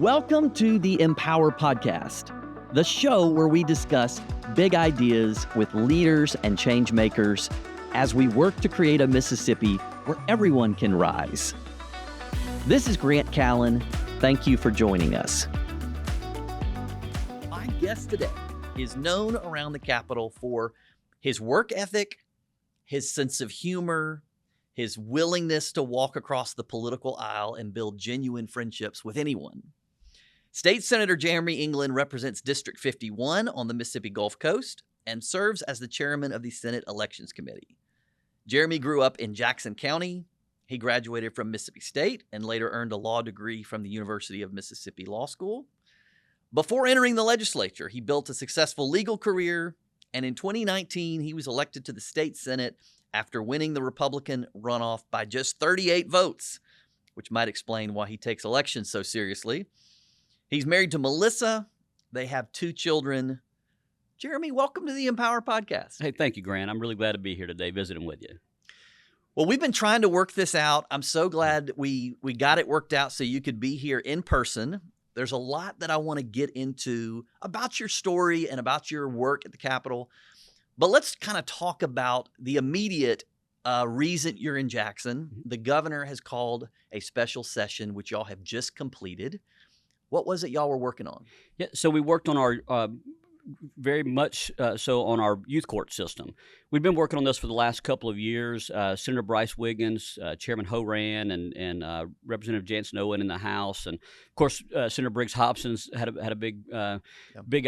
Welcome to the Empower Podcast, the show where we discuss big ideas with leaders and change makers as we work to create a Mississippi where everyone can rise. This is Grant Callen. Thank you for joining us. My guest today is known around the Capitol for his work ethic, his sense of humor, his willingness to walk across the political aisle and build genuine friendships with anyone. State Senator Jeremy England represents District 51 on the Mississippi Gulf Coast and serves as the chairman of the Senate Elections Committee. Jeremy grew up in Jackson County. He graduated from Mississippi State and later earned a law degree from the University of Mississippi Law School. Before entering the legislature, he built a successful legal career, and in 2019, he was elected to the state Senate after winning the Republican runoff by just 38 votes, which might explain why he takes elections so seriously. He's married to Melissa. They have 2 children. Jeremy, welcome to the Empower Podcast. Hey, thank you, Grant. I'm really glad to be here today visiting with you. Well, we've been trying to work this out. I'm so glad we got it worked out so you could be here in person. There's a lot that I want to get into about your story and about your work at the Capitol. But let's kind of talk about the immediate reason you're in Jackson. The governor has called a special session, which y'all have just completed. What was it y'all were working on? Yeah, so we worked on our very much so on our youth court system. We've been working on this for the last couple of years. Senator Bryce Wiggins, Chairman Horan, and Representative Jansen Owen in the House, and of course Senator Briggs Hobson's had a big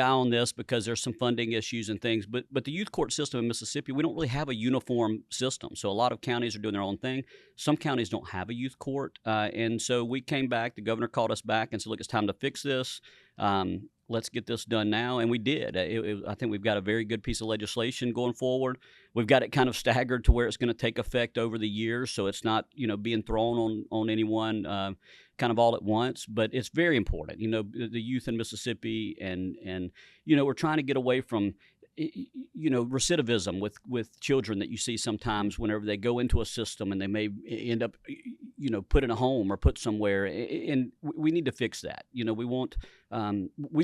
eye on this because there's some funding issues and things. But the youth court system in Mississippi, we don't really have a uniform system. So a lot of counties are doing their own thing. Some counties don't have a youth court, and so we came back. The governor called us back and said, "Look, it's time to fix this. Let's get this done now," and we did. I think we've got a very good piece of legislation going forward. We've got it kind of staggered to where it's going to take effect over the years, so it's not being thrown on anyone kind of all at once. But it's very important. The youth in Mississippi, and we're trying to get away from recidivism with children that you see sometimes whenever they go into a system and they may end up put in a home or put somewhere, and we need to fix that. We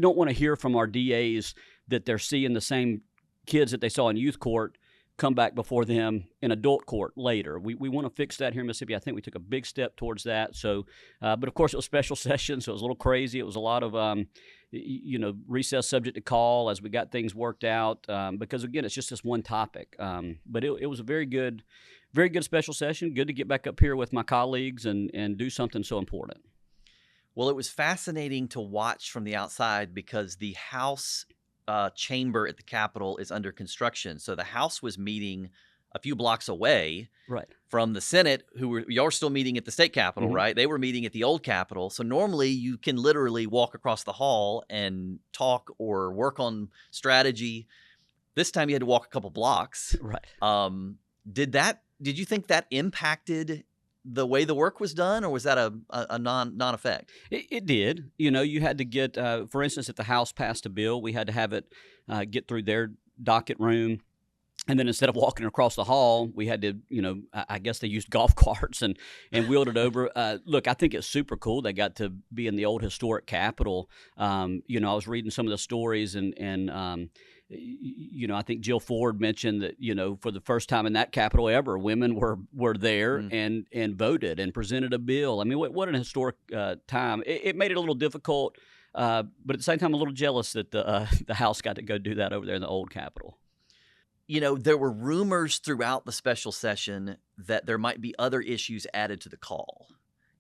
don't want to hear from our DAs that they're seeing the same kids that they saw in youth court come back before them in adult court later. We want to fix that here in Mississippi. I think we took a big step towards that. So, but of course it was special session, so it was a little crazy. It was a lot of recess subject to call as we got things worked out, because again, it's just this one topic. But it was a very good special session. Good to get back up here with my colleagues and do something so important. Well, it was fascinating to watch from the outside because the House chamber at the Capitol is under construction. So the House was meeting a few blocks away from the Senate, y'all were still meeting at the state Capitol, right? They were meeting at the old Capitol. So normally you can literally walk across the hall and talk or work on strategy. This time you had to walk a couple blocks. Right. Did you think that impacted the way the work was done, or was that a non-effect? It did. You had to get, for instance, if the House passed a bill, we had to have it get through their docket room. And then instead of walking across the hall, we had to, I guess they used golf carts and wheeled it over. Look, I think it's super cool. They got to be in the old historic Capitol. I was reading some of the stories and I think Jill Ford mentioned that, for the first time in that Capitol ever, women were there and voted and presented a bill. I mean, what an historic time. It made it a little difficult, but at the same time, a little jealous that the House got to go do that over there in the old Capitol. There were rumors throughout the special session that there might be other issues added to the call.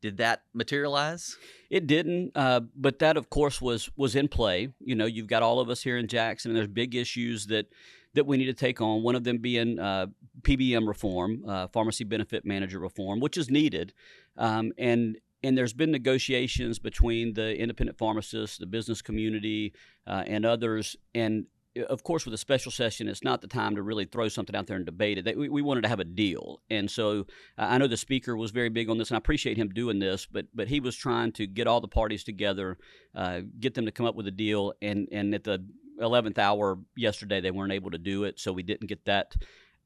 Did that materialize? It didn't, but that, of course, was in play. You've got all of us here in Jackson, and there's big issues that we need to take on, one of them being PBM reform, pharmacy benefit manager reform, which is needed. And there's been negotiations between the independent pharmacists, the business community, and others, and of course, with a special session, it's not the time to really throw something out there and debate it. We wanted to have a deal. And so I know the speaker was very big on this, and I appreciate him doing this, but he was trying to get all the parties together, get them to come up with a deal, and at the 11th hour yesterday, they weren't able to do it, so we didn't get that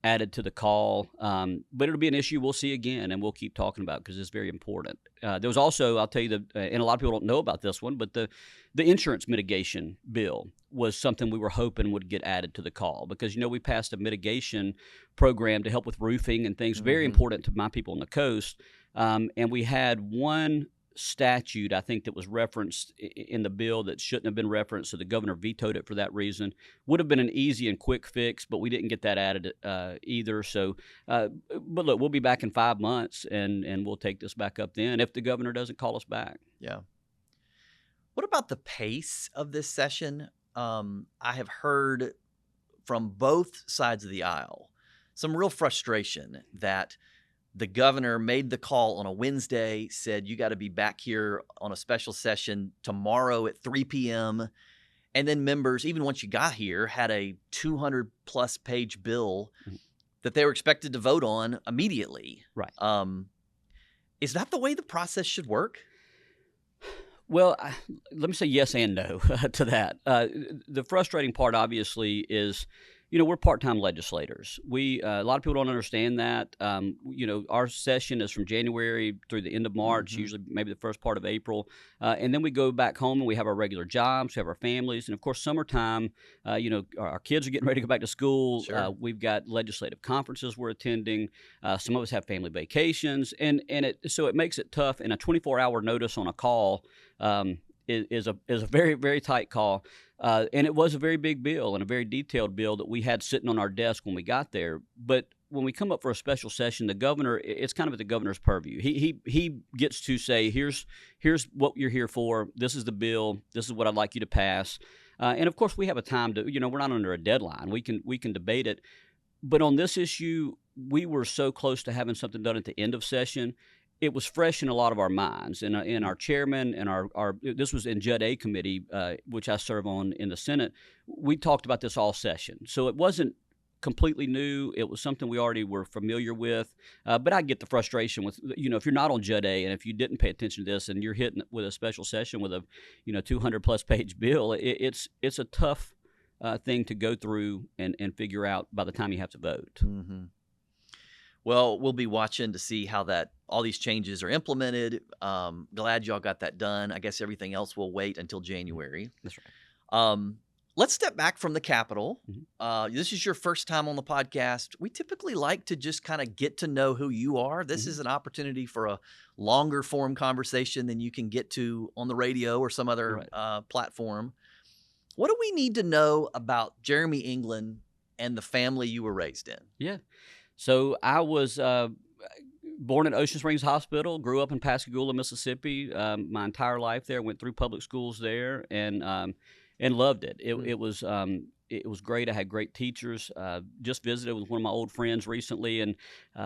added to the call. But it'll be an issue we'll see again, and we'll keep talking about because it's very important. There was also, I'll tell you, and a lot of people don't know about this one, but the insurance mitigation bill was something we were hoping would get added to the call because, we passed a mitigation program to help with roofing and things very important to my people on the coast. And we had one statute, I think, that was referenced in the bill that shouldn't have been referenced, so the governor vetoed it for that reason. Would have been an easy and quick fix, but we didn't get that added either. So, but look, we'll be back in 5 months, and we'll take this back up then if the governor doesn't call us back. Yeah. What about the pace of this session? I have heard from both sides of the aisle some real frustration that the governor made the call on a Wednesday, said you got to be back here on a special session tomorrow at 3 p.m. And then members, even once you got here, had a 200-plus page bill that they were expected to vote on immediately. Right. Is that the way the process should work? Well, let me say yes and no to that. The frustrating part, obviously, is we're part-time legislators. A lot of people don't understand that. Our session is from January through the end of March, usually maybe the first part of April. And then we go back home and we have our regular jobs, we have our families. And of course, summertime, our kids are getting ready to go back to school. Sure. We've got legislative conferences we're attending. Some of us have family vacations. So it makes it tough. And a 24-hour notice on a call is a very, very tight call. And it was a very big bill and a very detailed bill that we had sitting on our desk when we got there. But when we come up for a special session, the governor, it's kind of at the governor's purview. He gets to say, here's what you're here for. This is the bill. This is what I'd like you to pass. And of course, we have a time to, we're not under a deadline. We can debate it. But on this issue, we were so close to having something done at the end of session. It was fresh in a lot of our minds, and our chairman and our this was in Judd A committee, which I serve on in the Senate. We talked about this all session, so it wasn't completely new. It was something we already were familiar with. But I get the frustration with if you're not on Judd A and if you didn't pay attention to this and you're hitting with a special session with a 200+ page bill, it's a tough thing to go through and figure out by the time you have to vote. Mm-hmm. Well, we'll be watching to see how all these changes are implemented. Glad y'all got that done. I guess everything else will wait until January. That's right. Let's step back from the Capitol. This is your first time on the podcast. We typically like to just kind of get to know who you are. This is an opportunity for a longer form conversation than you can get to on the radio or some other platform. What do we need to know about Jeremy England and the family you were raised in? Yeah. So I was born at Ocean Springs Hospital, grew up in Pascagoula, Mississippi. My entire life there, went through public schools there, and loved it. It was great. I had great teachers. Just visited with one of my old friends recently, and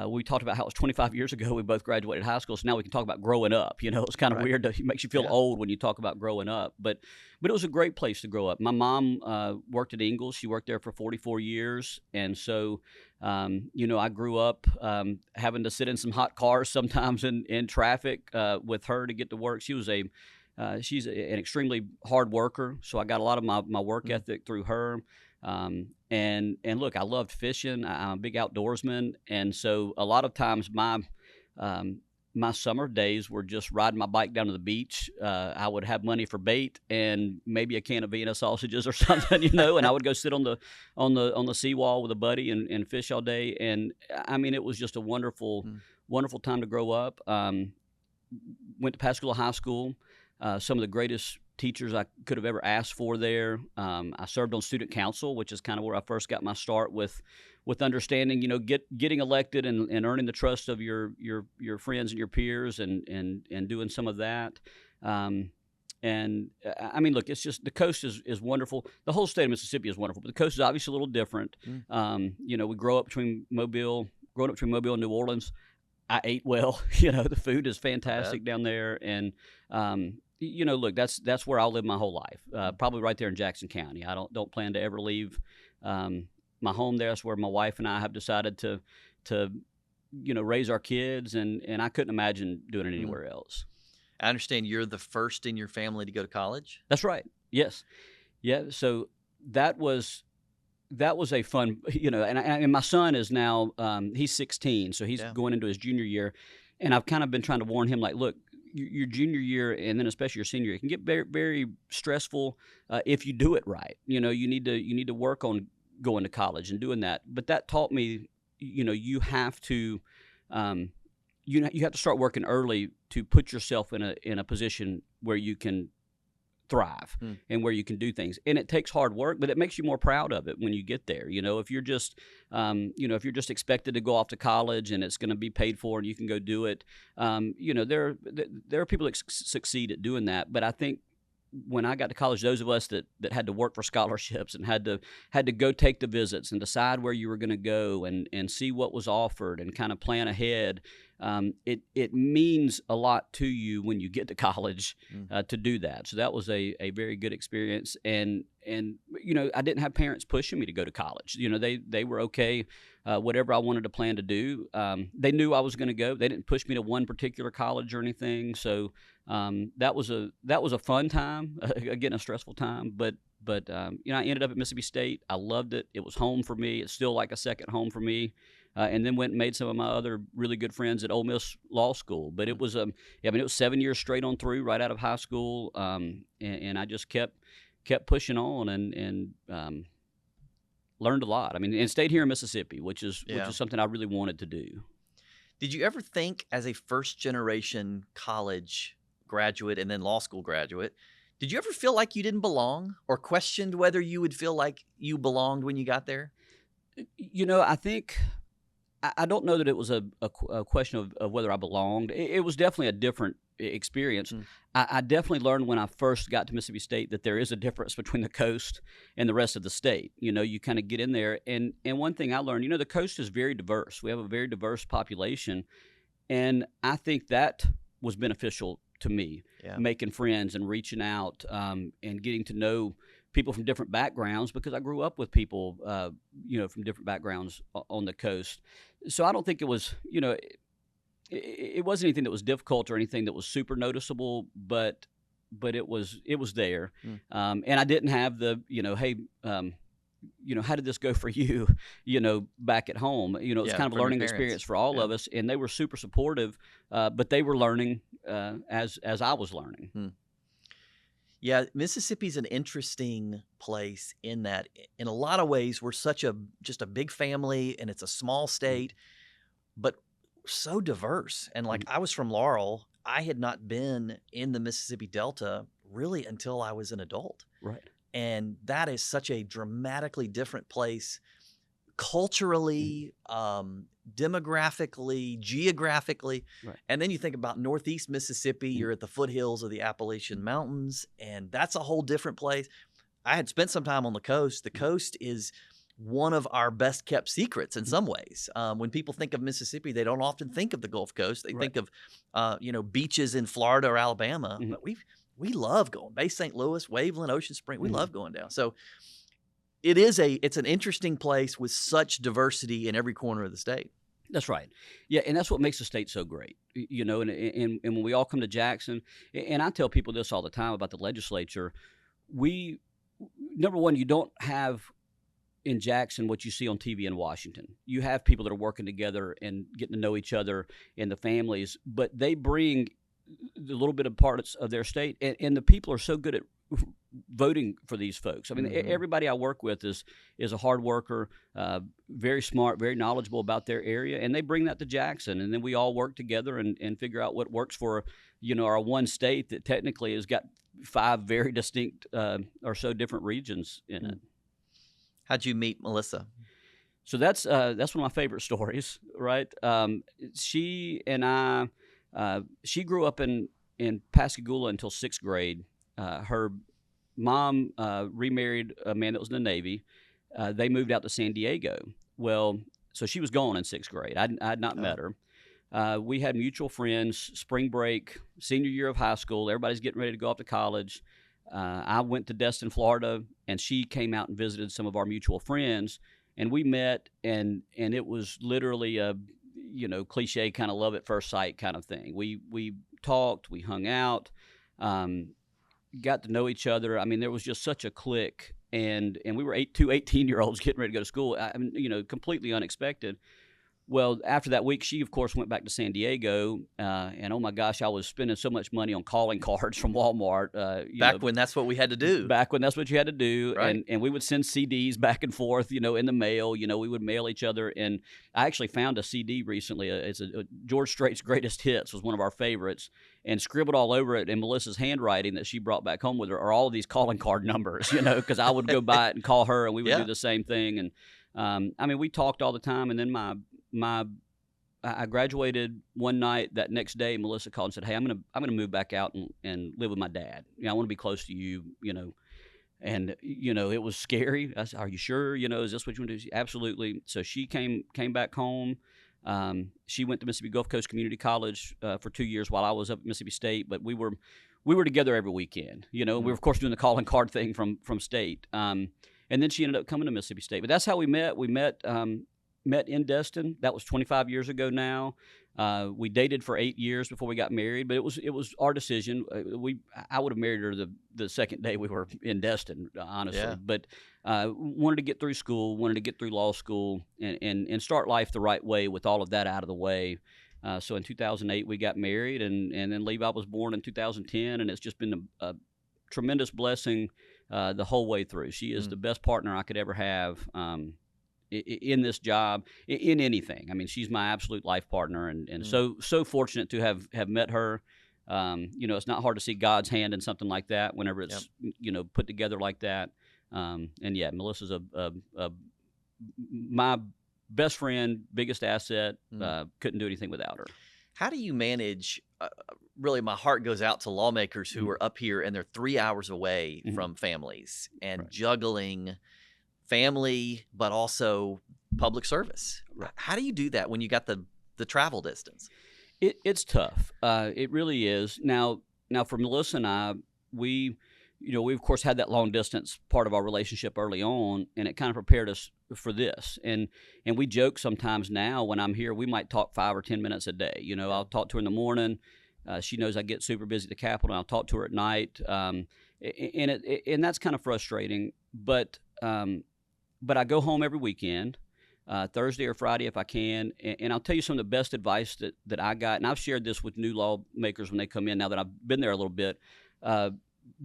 we talked about how it was 25 years ago we both graduated high school. So now we can talk about growing up. It's kind of weird. It makes you feel old when you talk about growing up. But it was a great place to grow up. My mom worked at Ingalls. She worked there for 44 years, and so I grew up having to sit in some hot cars sometimes in traffic with her to get to work. She's an extremely hard worker, so I got a lot of my work ethic through her. And look, I loved fishing. I'm a big outdoorsman, and so a lot of times my summer days were just riding my bike down to the beach. I would have money for bait and maybe a can of Vienna sausages or something, and I would go sit on the seawall with a buddy and fish all day. And I mean, it was just a wonderful time to grow up. Went to Pascagoula High School. Some of the greatest teachers I could have ever asked for there. I served on student council, which is kind of where I first got my start with understanding, getting elected and earning the trust of your friends and your peers and doing some of that. And I mean, look, it's just the coast is wonderful. The whole state of Mississippi is wonderful, but the coast is obviously a little different. We grow up between Mobile and New Orleans. I ate well. The food is fantastic down there, and look, that's where I'll live my whole life. Probably right there in Jackson County. I don't plan to ever leave my home there. That's where my wife and I have decided to raise our kids, and I couldn't imagine doing it anywhere else. I understand you're the first in your family to go to college. That's right. Yes. Yeah. So that was that was a fun, and my son is now, he's 16, so he's Yeah. going into his junior year, and I've kind of been trying to warn him, like, look, your junior year and then especially your senior year, it can get very, very stressful if you do it right. You need to work on going to college and doing that. But that taught me, you have to, you have to start working early to put yourself in a position where you can thrive and where you can do things. And it takes hard work, but it makes you more proud of it when you get there. If you're just, if you're just expected to go off to college and it's going to be paid for and you can go do it, there are people that succeed at doing that. But I think when I got to college, those of us that had to work for scholarships and had to go take the visits and decide where you were going to go and see what was offered and kind of plan ahead, it means a lot to you when you get to college to do that. So that was a very good experience. And I didn't have parents pushing me to go to college. They were okay, whatever I wanted to plan to do. They knew I was going to go. They didn't push me to one particular college or anything. So that was a fun time, again, a stressful time. But I ended up at Mississippi State. I loved it. It was home for me. It's still like a second home for me. And then went and made some of my other really good friends at Ole Miss Law School. But it was it was 7 years straight on through, right out of high school. And I just kept pushing on and learned a lot. And stayed here in Mississippi, which is something I really wanted to do. Did you ever think, as a first-generation college graduate and then law school graduate, did you ever feel like you didn't belong or questioned whether you would feel like you belonged when you got there? I think I don't know that it was a question of whether I belonged. It was definitely a different experience. I definitely learned when I first got to Mississippi State that there is a difference between the coast and the rest of the state. You kind of get in there. And one thing I learned, the coast is very diverse. We have a very diverse population. And I think that was beneficial to me, making friends and reaching out and getting to know people from different backgrounds, because I grew up with people, from different backgrounds on the coast. So I don't think it was, it wasn't anything that was difficult or anything that was super noticeable, but it was there. And I didn't have the, hey, how did this go for you, back at home? It's kind of a learning experience for all of us, and they were super supportive, but they were learning as I was learning. Yeah, Mississippi's an interesting place in that, in a lot of ways, we're just a big family, and it's a small state, but so diverse. And like, I was from Laurel. I had not been in the Mississippi Delta really until I was an adult. Right. And that is such a dramatically different place culturally, demographically, geographically. Right. And then you think about Northeast Mississippi, you're at the foothills of the Appalachian Mountains, and that's a whole different place. I had spent some time on the coast. The coast is one of our best kept secrets in some ways. When people think of Mississippi, they don't often think of the Gulf Coast. They think of, beaches in Florida or Alabama, but we love going. Bay St. Louis, Waveland, Ocean Spring, we love going down. So it's an interesting place with such diversity in every corner of the state. That's right. Yeah, and that's what makes the state so great. And when we all come to Jackson, and I tell people this all the time about the legislature, number one, you don't have in Jackson what you see on TV in Washington. You have people that are working together and getting to know each other and the families, but they bring the little bit of parts of their state, and the people are so good at voting for these folks. Everybody I work with is a hard worker, very smart, very knowledgeable about their area, and they bring that to Jackson, and then we all work together and figure out what works for our one state that technically has got 5 very distinct or so different regions in it. How'd you meet Melissa? So that's one of my favorite stories, right? She and I, she grew up in Pascagoula until 6th grade. Her mom remarried a man that was in the Navy. They moved out to San Diego. Well, so she was gone in 6th grade. I had not met her. We had mutual friends, spring break, senior year of high school. Everybody's getting ready to go off to college. I went to Destin, Florida, and she came out and visited some of our mutual friends. And we met, and it was literally a cliche kind of love at first sight kind of thing. We talked, we hung out, got to know each other. There was just such a click, and we were two 18-year-olds getting ready to go to school. I mean, completely unexpected. Well, after that week, she, of course, went back to San Diego, and oh my gosh, I was spending so much money on calling cards from Walmart. Back when that's what we had to do. Back when that's what you had to do, Right. and we would send CDs back and forth, in the mail. We would mail each other, and I actually found a CD recently. It's a George Strait's Greatest Hits was one of our favorites, and scribbled all over it in Melissa's handwriting that she brought back home with her are all of these calling card numbers, because I would go by it and call her, and we would do the same thing. And I mean, we talked all the time, and then I graduated one night. That next day, Melissa called and said, "Hey, I'm gonna move back out and live with my dad. I want to be close to you, And it was scary. I said, "Are you sure? Is this what you want to do?" Absolutely. So she came back home. She went to Mississippi Gulf Coast Community College for 2 years while I was up at Mississippi State. But we were together every weekend. We were of course doing the calling card thing from State. And then she ended up coming to Mississippi State. But that's how we met. We met in Destin. That was 25 years ago now. We dated for 8 years before we got married, but it was our decision. I would have married her the second day we were in Destin, honestly. Yeah. But wanted to get through school, wanted to get through law school, and start life the right way with all of that out of the way. So in 2008 we got married, and then Levi was born in 2010, and it's just been a tremendous blessing the whole way through. She is the best partner I could ever have. In this job, in anything. I mean, she's my absolute life partner, and so fortunate to have met her. It's not hard to see God's hand in something like that whenever it's put together like that. And yeah, Melissa's my best friend, biggest asset. Couldn't do anything without her. How do you manage? Really, my heart goes out to lawmakers who are up here and they're 3 hours away from families and juggling family, but also public service. Right. How do you do that when you got the travel distance? It's tough. It really is. Now for Melissa and I, we of course had that long distance part of our relationship early on, and it kind of prepared us for this. And we joke sometimes now when I'm here, we might talk 5 or 10 minutes a day. I'll talk to her in the morning. She knows I get super busy at the Capitol, and I'll talk to her at night. And that's kind of frustrating, but I go home every weekend, Thursday or Friday if I can, and I'll tell you some of the best advice that I got, and I've shared this with new lawmakers when they come in now that I've been there a little bit.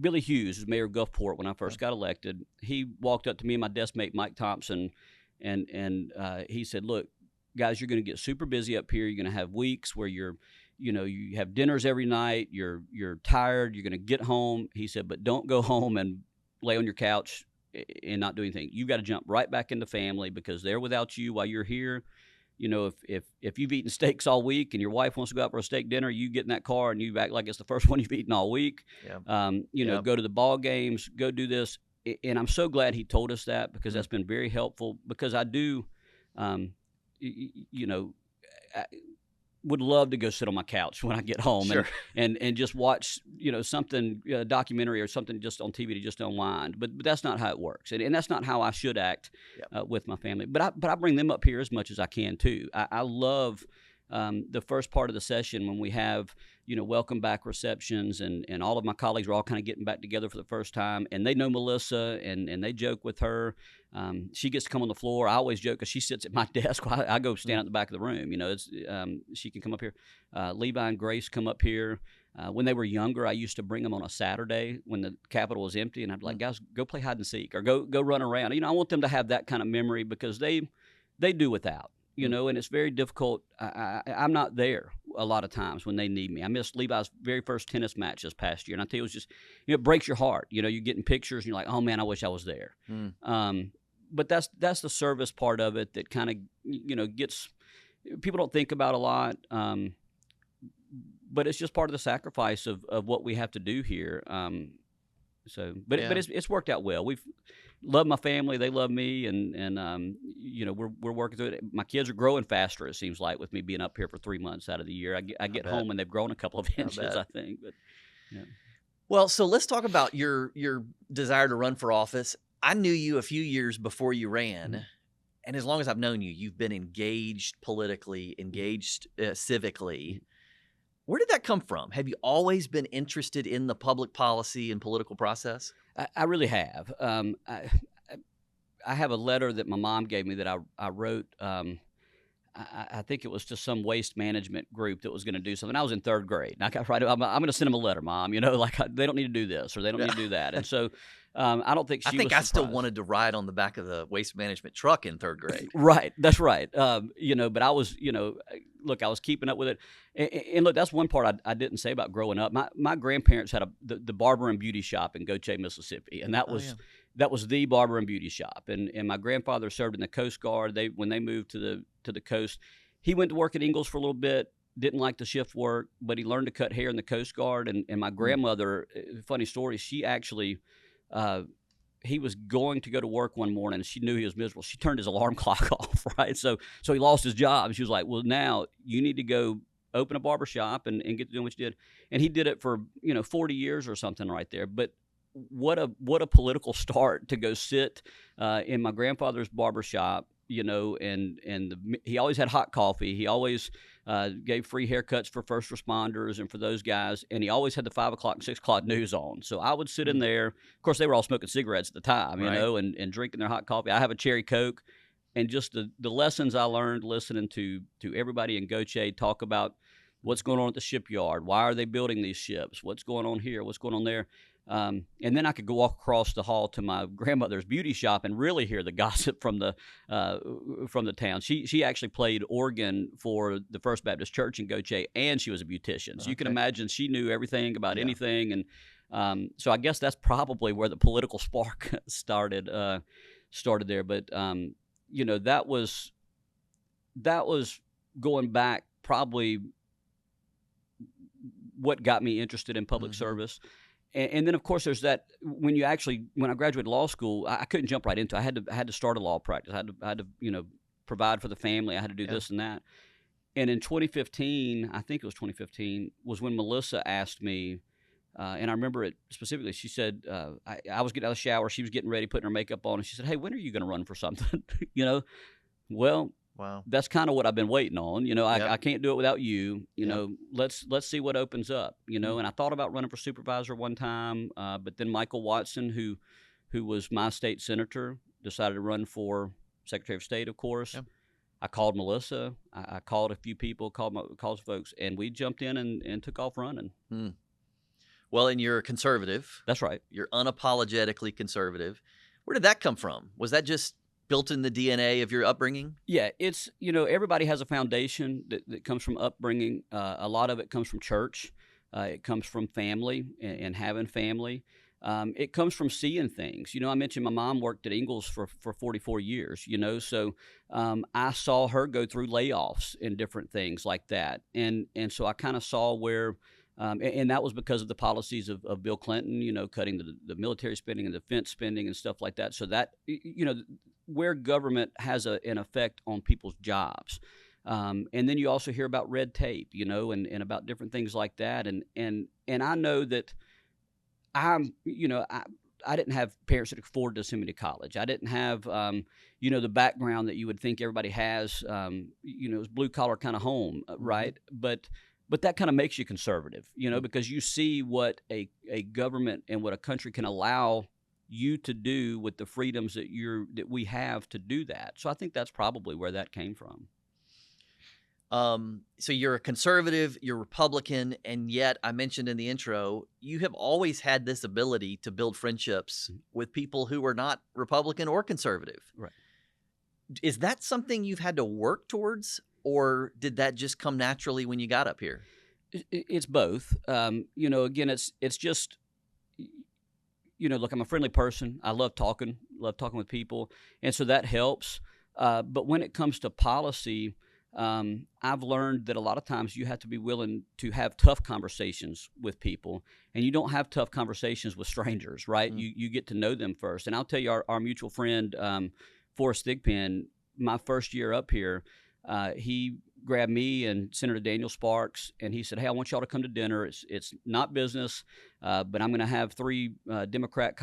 Billy Hughes was mayor of Gulfport when I first got elected. He walked up to me and my desk mate Mike Thompson, and he said, "Look, guys, you're going to get super busy up here. You're going to have weeks where you have dinners every night. You're tired. You're going to get home." He said, "But don't go home and lay on your couch and not do anything. You've got to jump right back into family because they're without you while you're here. If you've eaten steaks all week and your wife wants to go out for a steak dinner, you get in that car and you act like it's the first one you've eaten all week. Go to the ball games, go do this." And I'm so glad he told us that, because that's been very helpful, because I do, would love to go sit on my couch when I get home and just watch, something, documentary or something just on TV to just unwind. But that's not how it works. And that's not how I should act with my family. But I bring them up here as much as I can too. I love the first part of the session when we have, welcome back receptions, and all of my colleagues are all kind of getting back together for the first time, and they know Melissa, and they joke with her. She gets to come on the floor. I always joke because she sits at my desk while I go stand at the back of the room. She can come up here. Levi and Grace come up here. When they were younger, I used to bring them on a Saturday when the Capitol was empty, and I'd be like, "Guys, go play hide and seek or go run around." I want them to have that kind of memory, because they do without. And it's very difficult. I'm not there a lot of times when they need me. I missed Levi's very first tennis match this past year, and I tell you, it was just, it breaks your heart. You're getting pictures, and you're like, "Oh man, I wish I was there." But that's the service part of it that kind of, gets, people don't think about a lot. But it's just part of the sacrifice of what we have to do here. But it's worked out well. We've loved my family; they love me, and we're working through it. My kids are growing faster, it seems like, with me being up here for 3 months out of the year. I get home and they've grown a couple of inches, I think. But yeah. Well, so let's talk about your desire to run for office. I knew you a few years before you ran, and as long as I've known you, you've been engaged politically, engaged civically. Where did that come from? Have you always been interested in the public policy and political process? I really have. I have a letter that my mom gave me that I wrote. I think it was to some waste management group that was going to do something. I was in third grade. And I got right. I'm going to send them a letter, Mom. They don't need to do this or they don't need to do that. And so I don't think I she think was I still surprised. wanted to ride on the back of the waste management truck in third grade. Right, that's right. But I was, look, I was keeping up with it, and look, that's one part I didn't say about growing up. My grandparents had the barber and beauty shop in Goche, Mississippi, and that Oh, yeah. was the barber and beauty shop. And my grandfather served in the Coast Guard. When they moved to the coast, he went to work at Ingalls for a little bit. Didn't like the shift work, but he learned to cut hair in the Coast Guard. And my grandmother, funny story, she actually. He was going to go to work one morning and she knew he was miserable. She turned his alarm clock off, right? So he lost his job. And she was like, well, now you need to go open a barber shop and get to doing what you did. And he did it for, 40 years or something right there. But what a political start to go sit in my grandfather's barber shop, he always had hot coffee. He always gave free haircuts for first responders and for those guys. And he always had the 5 o'clock and 6 o'clock news on. So I would sit in there. Of course, they were all smoking cigarettes at the time, Right. and drinking their hot coffee. I have a cherry Coke. And just the lessons I learned listening to everybody in Goche talk about what's going on at the shipyard. Why are they building these ships? What's going on here? What's going on there? And then I could go walk across the hall to my grandmother's beauty shop and really hear the gossip from the town. She actually played organ for the First Baptist Church in Goche, and she was a beautician. So you can Okay. imagine she knew everything about Yeah. anything. And so I guess that's probably where the political spark started there. But that was going back probably what got me interested in public service. And then, of course, there's that when I graduated law school, I couldn't jump right into it. I had to start a law practice. I had to provide for the family. I had to do this and that. And in 2015, I think it was 2015, was when Melissa asked me, and I remember it specifically. She said, I was getting out of the shower. She was getting ready, putting her makeup on. And she said, hey, when are you going to run for something? Well, Wow. that's kind of what I've been waiting on. Yep. I can't do it without you. Yep. Let's see what opens up. And I thought about running for supervisor one time, but then Michael Watson, who was my state senator, decided to run for Secretary of State, of course. Yep. I called Melissa. I called a few people, called some folks, and we jumped in and took off running. Well, and you're a conservative. That's right. You're unapologetically conservative. Where did that come from? Was that just built in the DNA of your upbringing? Yeah, it's, everybody has a foundation that comes from upbringing. A lot of it comes from church. It comes from family and having family. It comes from seeing things. I mentioned my mom worked at Ingalls for 44 years, so I saw her go through layoffs and different things like that. And so I kind of saw where, and that was because of the policies of Bill Clinton, cutting the military spending and defense spending and stuff like that. So that, where government has an effect on people's jobs. And then you also hear about red tape, and about different things like that. And I know that I didn't have parents that could afford to send me to college. I didn't have, the background that you would think everybody has. It was blue collar kind of home, right? But that kind of makes you conservative, because you see what a government and what a country can allow you to do with the freedoms that we have to do that. So I think that's probably where that came from. So you're a conservative, you're Republican, and yet I mentioned in the intro, you have always had this ability to build friendships with people who are not Republican or conservative. Right. Is that something you've had to work towards, or did that just come naturally when you got up here? It's both. Again, it's just, look, I'm a friendly person. I love talking with people. And so that helps. But when it comes to policy, I've learned that a lot of times you have to be willing to have tough conversations with people, and you don't have tough conversations with strangers, right? You get to know them first. And I'll tell you, our mutual friend, Forrest Thigpen, my first year up here, he grabbed me and Senator Daniel Sparks, and he said, hey, I want y'all to come to dinner. It's not business, but I'm going to have three of your Democrat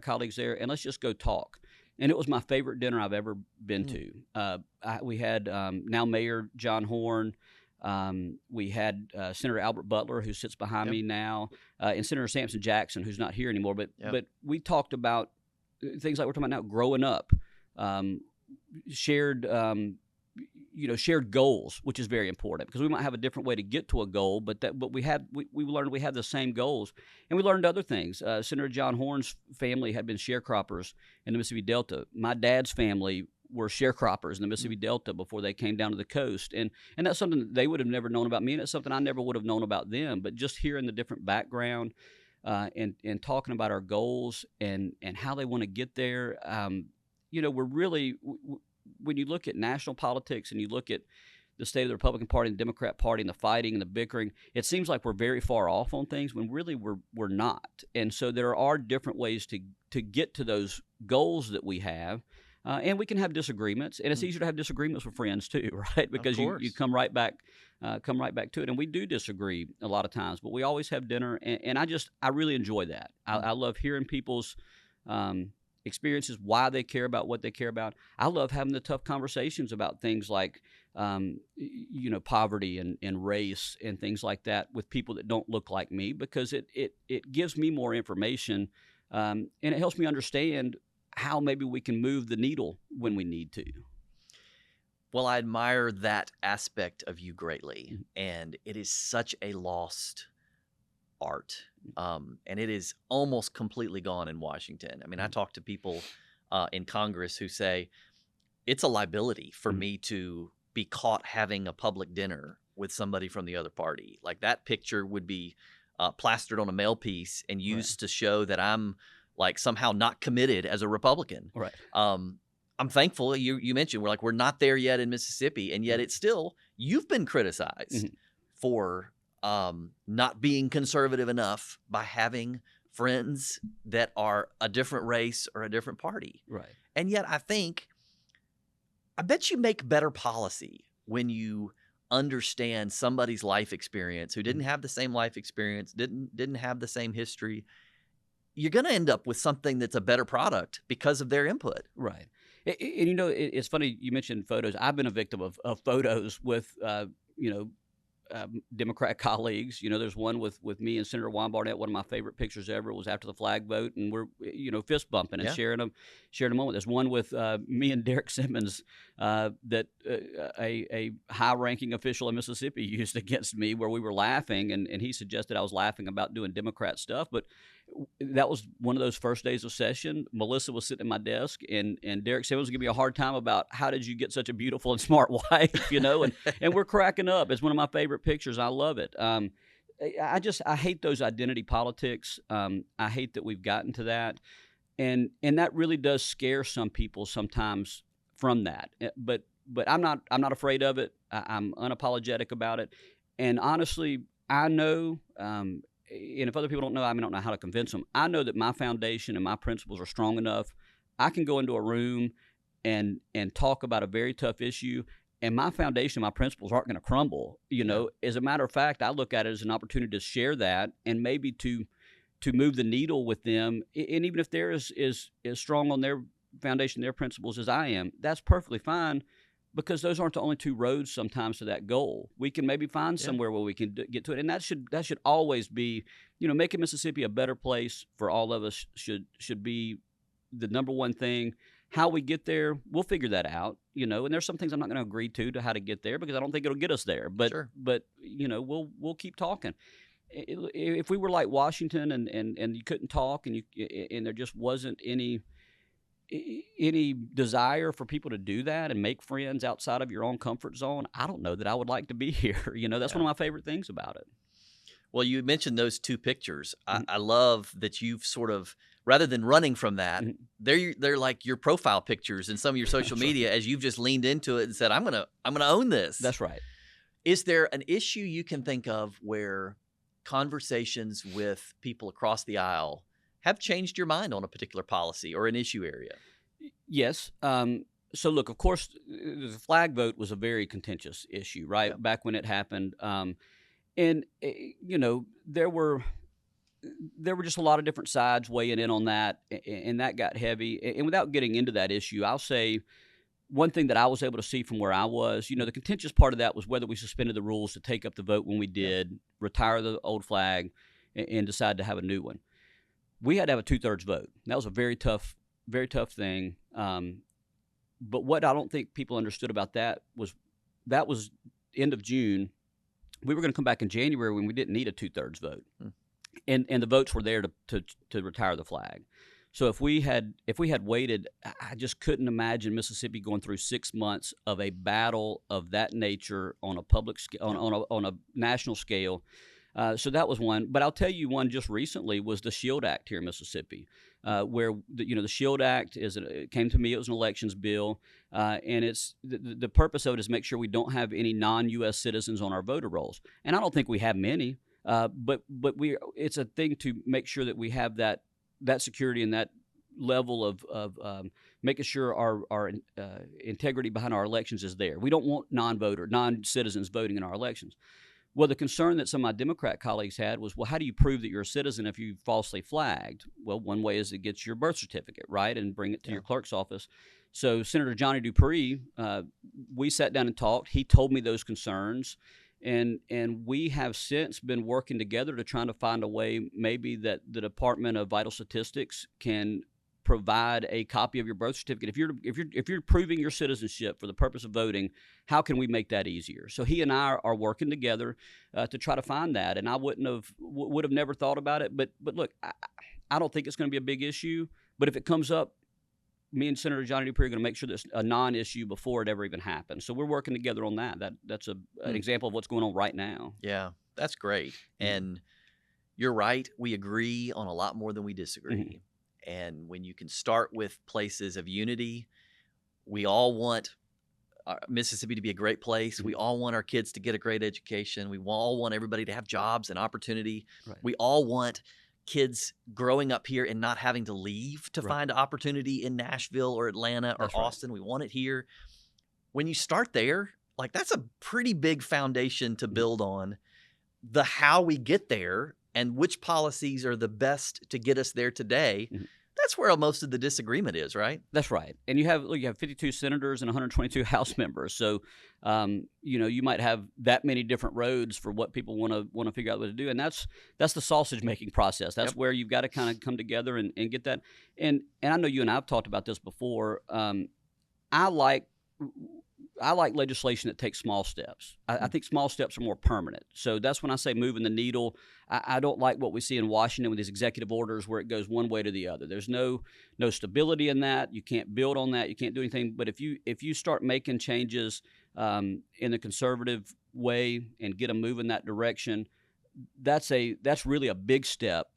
colleagues there, and let's just go talk. And it was my favorite dinner I've ever been to. We had now Mayor John Horn, We had Senator Albert Butler, who sits behind Yep. me now, and Senator Sampson Jackson, who's not here anymore. But Yep. but we talked about things like we're talking about now, growing up, um, shared shared goals, which is very important because we might have a different way to get to a goal, but we learned we had the same goals, and we learned other things. Senator John Horn's family had been sharecroppers in the Mississippi Delta. My dad's family were sharecroppers in the Mississippi Delta before they came down to the coast, and that's something that they would have never known about me, and it's something I never would have known about them. But just hearing the different background, and talking about our goals and how they want to get there, we're really when you look at national politics and you look at the state of the Republican Party and the Democrat Party and the fighting and the bickering, it seems like we're very far off on things when really we're not. And so there are different ways to get to those goals that we have. And we can have disagreements, and it's easier to have disagreements with friends too, right? Because you come right back to it. And we do disagree a lot of times, but we always have dinner, and I really enjoy that. I love hearing people's experiences, why they care about what they care about. I love having the tough conversations about things like poverty and race and things like that with people that don't look like me, because it gives me more information, and it helps me understand how maybe we can move the needle when we need to. Well, I admire that aspect of you greatly, and it is such a lost art, and it is almost completely gone in Washington. I mean, I talk to people in Congress who say it's a liability for me to be caught having a public dinner with somebody from the other party. Like, that picture would be plastered on a mail piece and used to show that I'm like somehow not committed as a Republican. Right. I'm thankful you mentioned we're not there yet in Mississippi, and yet it's still, you've been criticized for not being conservative enough by having friends that are a different race or a different party. Right. And yet I bet you make better policy when you understand somebody's life experience who didn't have the same life experience, didn't have the same history. You're going to end up with something that's a better product because of their input. Right. And it's funny you mentioned photos. I've been a victim of photos with, Democrat colleagues. There's one with me and Senator Juan Barnett. One of my favorite pictures ever was after the flag vote, and we're fist bumping and sharing a moment. There's one with me and Derek Simmons that a high-ranking official in Mississippi used against me, where we were laughing, and he suggested I was laughing about doing Democrat stuff, but that was one of those first days of session. Melissa was sitting at my desk, and Derek Simmons was giving me a hard time about how did you get such a beautiful and smart wife, and we're cracking up. It's one of my favorite pictures. I love it. I hate those identity politics. I hate that we've gotten to that, and that really does scare some people sometimes from that. But I'm not afraid of it. I'm unapologetic about it, and honestly, I know. And if other people don't know, I don't know how to convince them. I know that my foundation and my principles are strong enough. I can go into a room and talk about a very tough issue, and my foundation, my principles aren't going to crumble. As a matter of fact, I look at it as an opportunity to share that and maybe to move the needle with them. And even if they're as strong on their foundation, their principles as I am, that's perfectly fine. Because those aren't the only two roads sometimes to that goal. We can maybe find somewhere where we can get to it, and that should always be, making Mississippi a better place for all of us should be the number one thing. How we get there, we'll figure that out, And there's some things I'm not going to agree to how to get there because I don't think it'll get us there. But we'll keep talking. If we were like Washington and you couldn't talk and there just wasn't any desire for people to do that and make friends outside of your own comfort zone, I don't know that I would like to be here. That's one of my favorite things about it. Well, you mentioned those two pictures. I love that you've sort of, rather than running from that, they're like your profile pictures in some of your social media as you've just leaned into it and said, I'm gonna own this. That's right. Is there an issue you can think of where conversations with people across the aisle have changed your mind on a particular policy or an issue area? Yes. So look, of course, the flag vote was a very contentious issue, right? Yeah. Back when it happened. And there were just a lot of different sides weighing in on that, and that got heavy. And without getting into that issue, I'll say one thing that I was able to see from where I was, the contentious part of that was whether we suspended the rules to take up the vote when we did, retire the old flag, and decide to have a new one. We had to have a 2/3 vote. That was a very tough thing. But what I don't think people understood about that was end of June. We were going to come back in January when we didn't need a 2/3 vote, and the votes were there to retire the flag. So if we had waited, I just couldn't imagine Mississippi going through 6 months of a battle of that nature on a on a national scale. So that was one. But I'll tell you one just recently was the SHIELD Act here in Mississippi, where the SHIELD Act it came to me. It was an elections bill, and it's the purpose of it is make sure we don't have any non-U.S. citizens on our voter rolls. And I don't think we have many, but it's a thing to make sure that we have that security and that level of making sure our integrity behind our elections is there. We don't want non-citizens voting in our elections. Well, the concern that some of my Democrat colleagues had was, well, how do you prove that you're a citizen if you falsely flagged? Well, one way is to get your birth certificate, right, and bring it to your clerk's office. So Senator Johnny Dupree, we sat down and talked. He told me those concerns, and we have since been working together to try to find a way maybe that the Department of Vital Statistics can provide a copy of your birth certificate. If you're proving your citizenship for the purpose of voting, how can we make that easier? So he and I are working together to try to find that. And I would have never thought about it. But look, I don't think it's going to be a big issue. But if it comes up, me and Senator Johnny Dupree are going to make sure that's a non-issue before it ever even happens. So we're working together on that. That's an example of what's going on right now. Yeah, that's great. And you're right. We agree on a lot more than we disagree. Mm-hmm. And when you can start with places of unity, we all want Mississippi to be a great place. We all want our kids to get a great education. We all want everybody to have jobs and opportunity. Right. We all want kids growing up here and not having to leave to find opportunity in Nashville or Atlanta or Austin. Right. We want it here. When you start there, like that's a pretty big foundation to build on. The how we get there and which policies are the best to get us there today, that's where most of the disagreement is, right? That's right. And you have 52 senators and 122 House members. So, you might have that many different roads for what people want to figure out what to do. And that's the sausage making process. That's where you've got to kind of come together and get that. And I know you and I have talked about this before. I like legislation that takes small steps. I think small steps are more permanent. So that's when I say moving the needle. I don't like what we see in Washington with these executive orders where it goes one way to the other. There's no stability in that. You can't build on that. You can't do anything. But if you start making changes in the conservative way and get them moving that direction, that's really a big step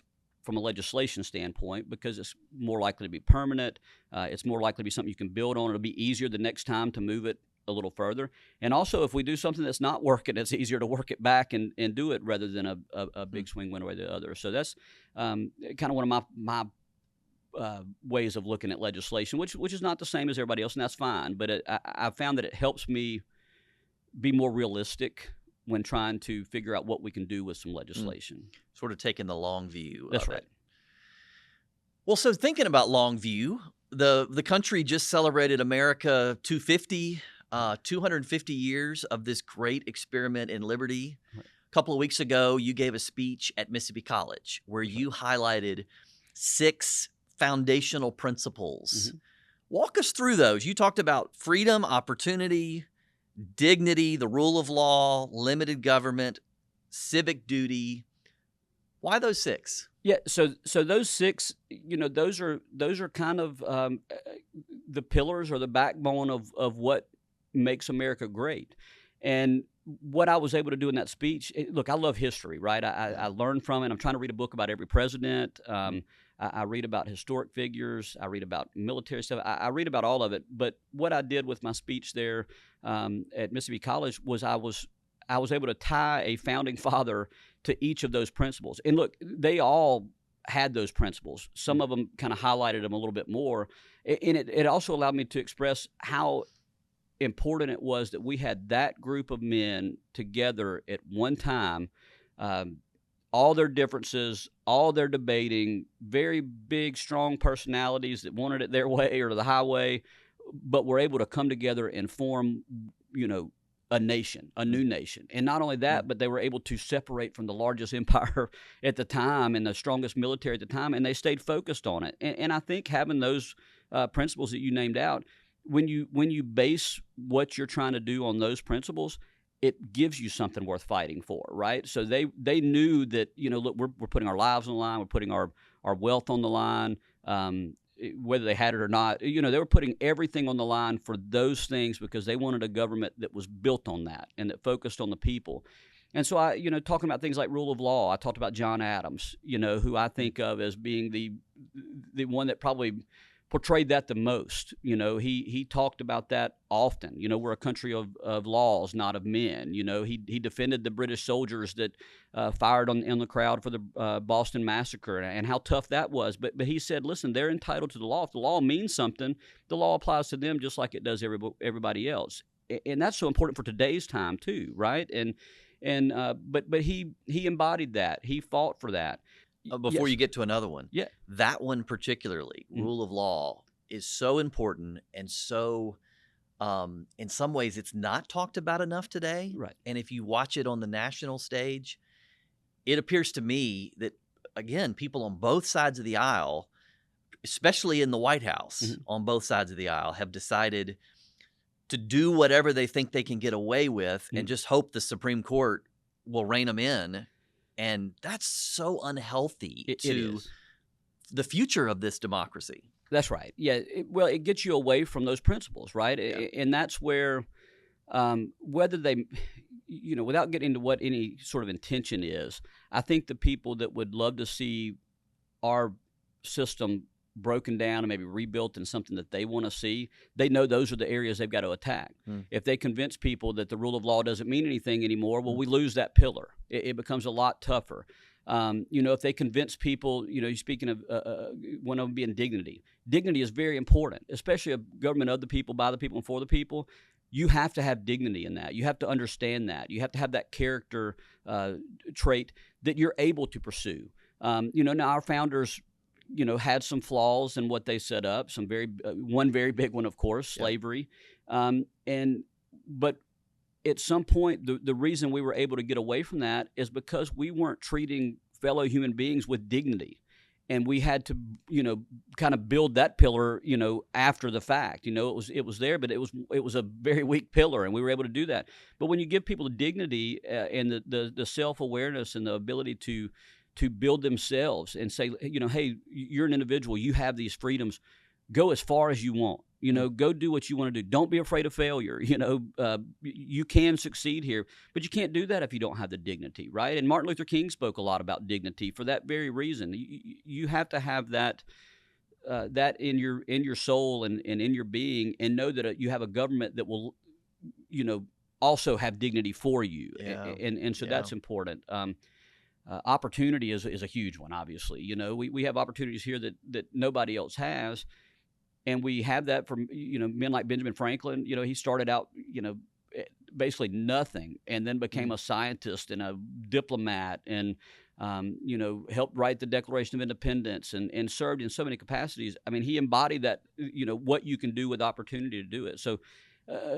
from a legislation standpoint, because it's more likely to be permanent. It's more likely to be something you can build on. It'll be easier the next time to move it a little further. And also, if we do something that's not working, it's easier to work it back and do it rather than a big swing one way or the other. So that's kind of one of my ways of looking at legislation, which is not the same as everybody else, and that's fine. But I found that it helps me be more realistic when trying to figure out what we can do with some legislation. Sort of taking the long view. That's right. Well, so thinking about long view, the country just celebrated America 250 years of this great experiment in liberty. Right. A couple of weeks ago, you gave a speech at Mississippi College where you highlighted 6 foundational principles. Mm-hmm. Walk us through those. You talked about freedom, opportunity, dignity, the rule of law, limited government, civic duty. Why those 6? Yeah, so those 6, those are kind of the pillars or the backbone of what makes America great. And what I was able to do in that speech, look, I love history, right? I learn from it. I'm trying to read a book about every president. I read about historic figures. I read about military stuff. I read about all of it. But what I did with my speech there at Mississippi College was I was able to tie a founding father to each of those principles. And look, they all had those principles. Some of them kind of highlighted them a little bit more. And it also allowed me to express how important it was that we had that group of men together at one time, all their differences, all their debating, very big, strong personalities that wanted it their way or the highway. but were able to come together and form, a nation, a new nation. And not only that, but they were able to separate from the largest empire at the time and the strongest military at the time, and they stayed focused on it. And I think having those principles that you named out, when you base what you're trying to do on those principles, it gives you something worth fighting for, right? So they knew that, look, we're putting our lives on the line, we're putting our wealth on the line, whether they had it or not. They were putting everything on the line for those things because they wanted a government that was built on that and that focused on the people. And so talking about things like rule of law, I talked about John Adams, who I think of as being the one that probably portrayed that the most. He talked about that often. We're a country of laws, not of men. He defended the British soldiers that fired on the crowd for the Boston Massacre and how tough that was. But he said, listen, they're entitled to the law. If the law means something, the law applies to them just like it does everybody else. And that's so important for today's time too, right? But he embodied that. He fought for that. Before you get to another one, Yeah. that one particularly, rule of law, is so important and so, in some ways, it's not talked about enough today. Right. And if you watch it on the national stage, it appears to me that, again, people on both sides of the aisle, especially in the White House, on both sides of the aisle, have decided to do whatever they think they can get away with and just hope the Supreme Court will rein them in. And that's so unhealthy to the future of this democracy. That's right. Yeah. It gets you away from those principles, right? Yeah. And that's where, whether they, without getting into what any sort of intention is, I think the people that would love to see our system broken down and maybe rebuilt in something that they want to see, they know those are the areas they've got to attack. If they convince people that the rule of law doesn't mean anything anymore, well, we lose that pillar. It becomes a lot tougher. If they convince people, speaking of one of them being dignity. Dignity is very important, especially a government of the people, by the people, and for the people. You have to have dignity in that. You have to understand that. You have to have that character trait that you're able to pursue. Now our founders, had some flaws in what they set up. One very big one, of course, slavery. But at some point, the reason we were able to get away from that is because we weren't treating fellow human beings with dignity. And we had to, kind of build that pillar, after the fact. It was there, but it was a very weak pillar, and we were able to do that. But when you give people the dignity and the self-awareness and the ability to build themselves and say, hey, you're an individual, you have these freedoms, go as far as you want. Go do what you want to do. Don't be afraid of failure. You can succeed here, but you can't do that if you don't have the dignity, right? And Martin Luther King spoke a lot about dignity for that very reason. You have to have that in your soul and in your being, and know that you have a government that will, also have dignity for you. Yeah. And so that's important. Opportunity is a huge one, obviously. We have opportunities here that nobody else has. And we have that from, men like Benjamin Franklin. He started out, basically nothing, and then became a scientist and a diplomat and, helped write the Declaration of Independence and served in so many capacities. I mean, he embodied that, what you can do with opportunity to do it. So,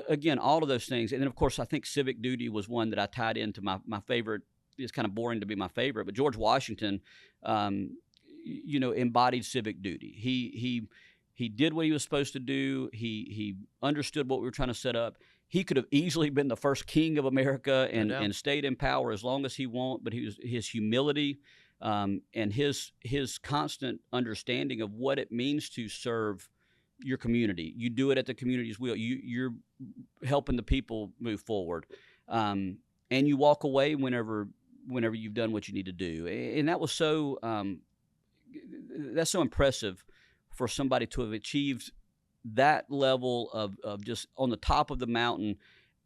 again, all of those things. And then, of course, I think civic duty was one that I tied into my favorite. It's kind of boring to be my favorite, but George Washington, embodied civic duty. He did what he was supposed to do. He understood what we were trying to set up. He could have easily been the first king of America and stayed in power as long as he wanted, but his humility and his constant understanding of what it means to serve your community. You do it at the community's will. You're helping the people move forward, and you walk away whenever you've done what you need to do. And that was so that's so impressive for somebody to have achieved that level of just on the top of the mountain,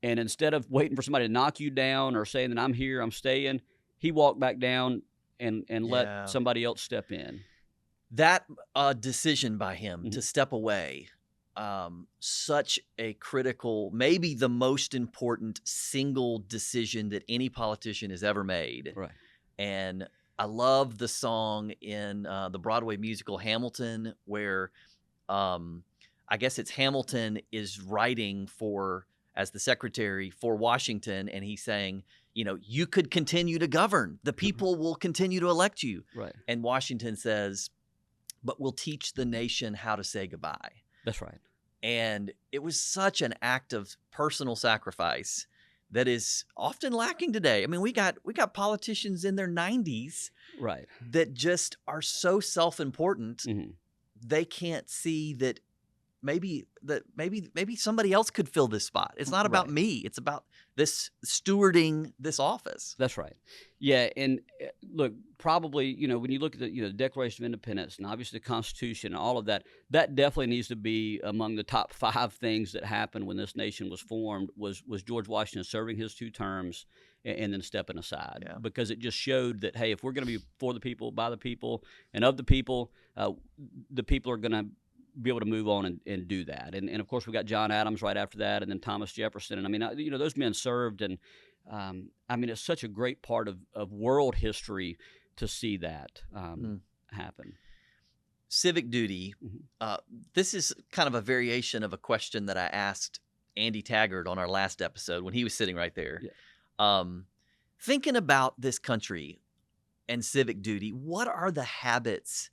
and instead of waiting for somebody to knock you down or saying that I'm here, I'm staying, he walked back down and let somebody else step in. That decision by him to step away, such a critical, maybe the most important single decision that any politician has ever made. Right. And I love the song in the Broadway musical Hamilton where I I guess it's Hamilton is writing as the secretary for Washington, and he's saying, you could continue to govern. The people will continue to elect you. Right. And Washington says, but we'll teach the nation how to say goodbye. That's right. And it was such an act of personal sacrifice that is often lacking today. I mean, we got politicians in their 90s Right. that just are so self-important. Mm-hmm. They can't see that maybe somebody else could fill this spot. It's not about me. It's about this stewarding this office. That's right. Yeah, and look, probably, when you look at the Declaration of Independence and obviously the Constitution and all of that, that definitely needs to be among the top 5 things that happened when this nation was formed. Was George Washington serving his 2 terms and then stepping aside, because it just showed that, hey, if we're going to be for the people, by the people, and of the people are going to be able to move on and do that. And of course, we got John Adams right after that, and then Thomas Jefferson. And I mean, those men served, and I mean, it's such a great part of world history to see that happen. Civic duty. This is kind of a variation of a question that I asked Andy Taggart on our last episode when he was sitting right there. Yeah. Thinking about this country and civic duty, what are the habits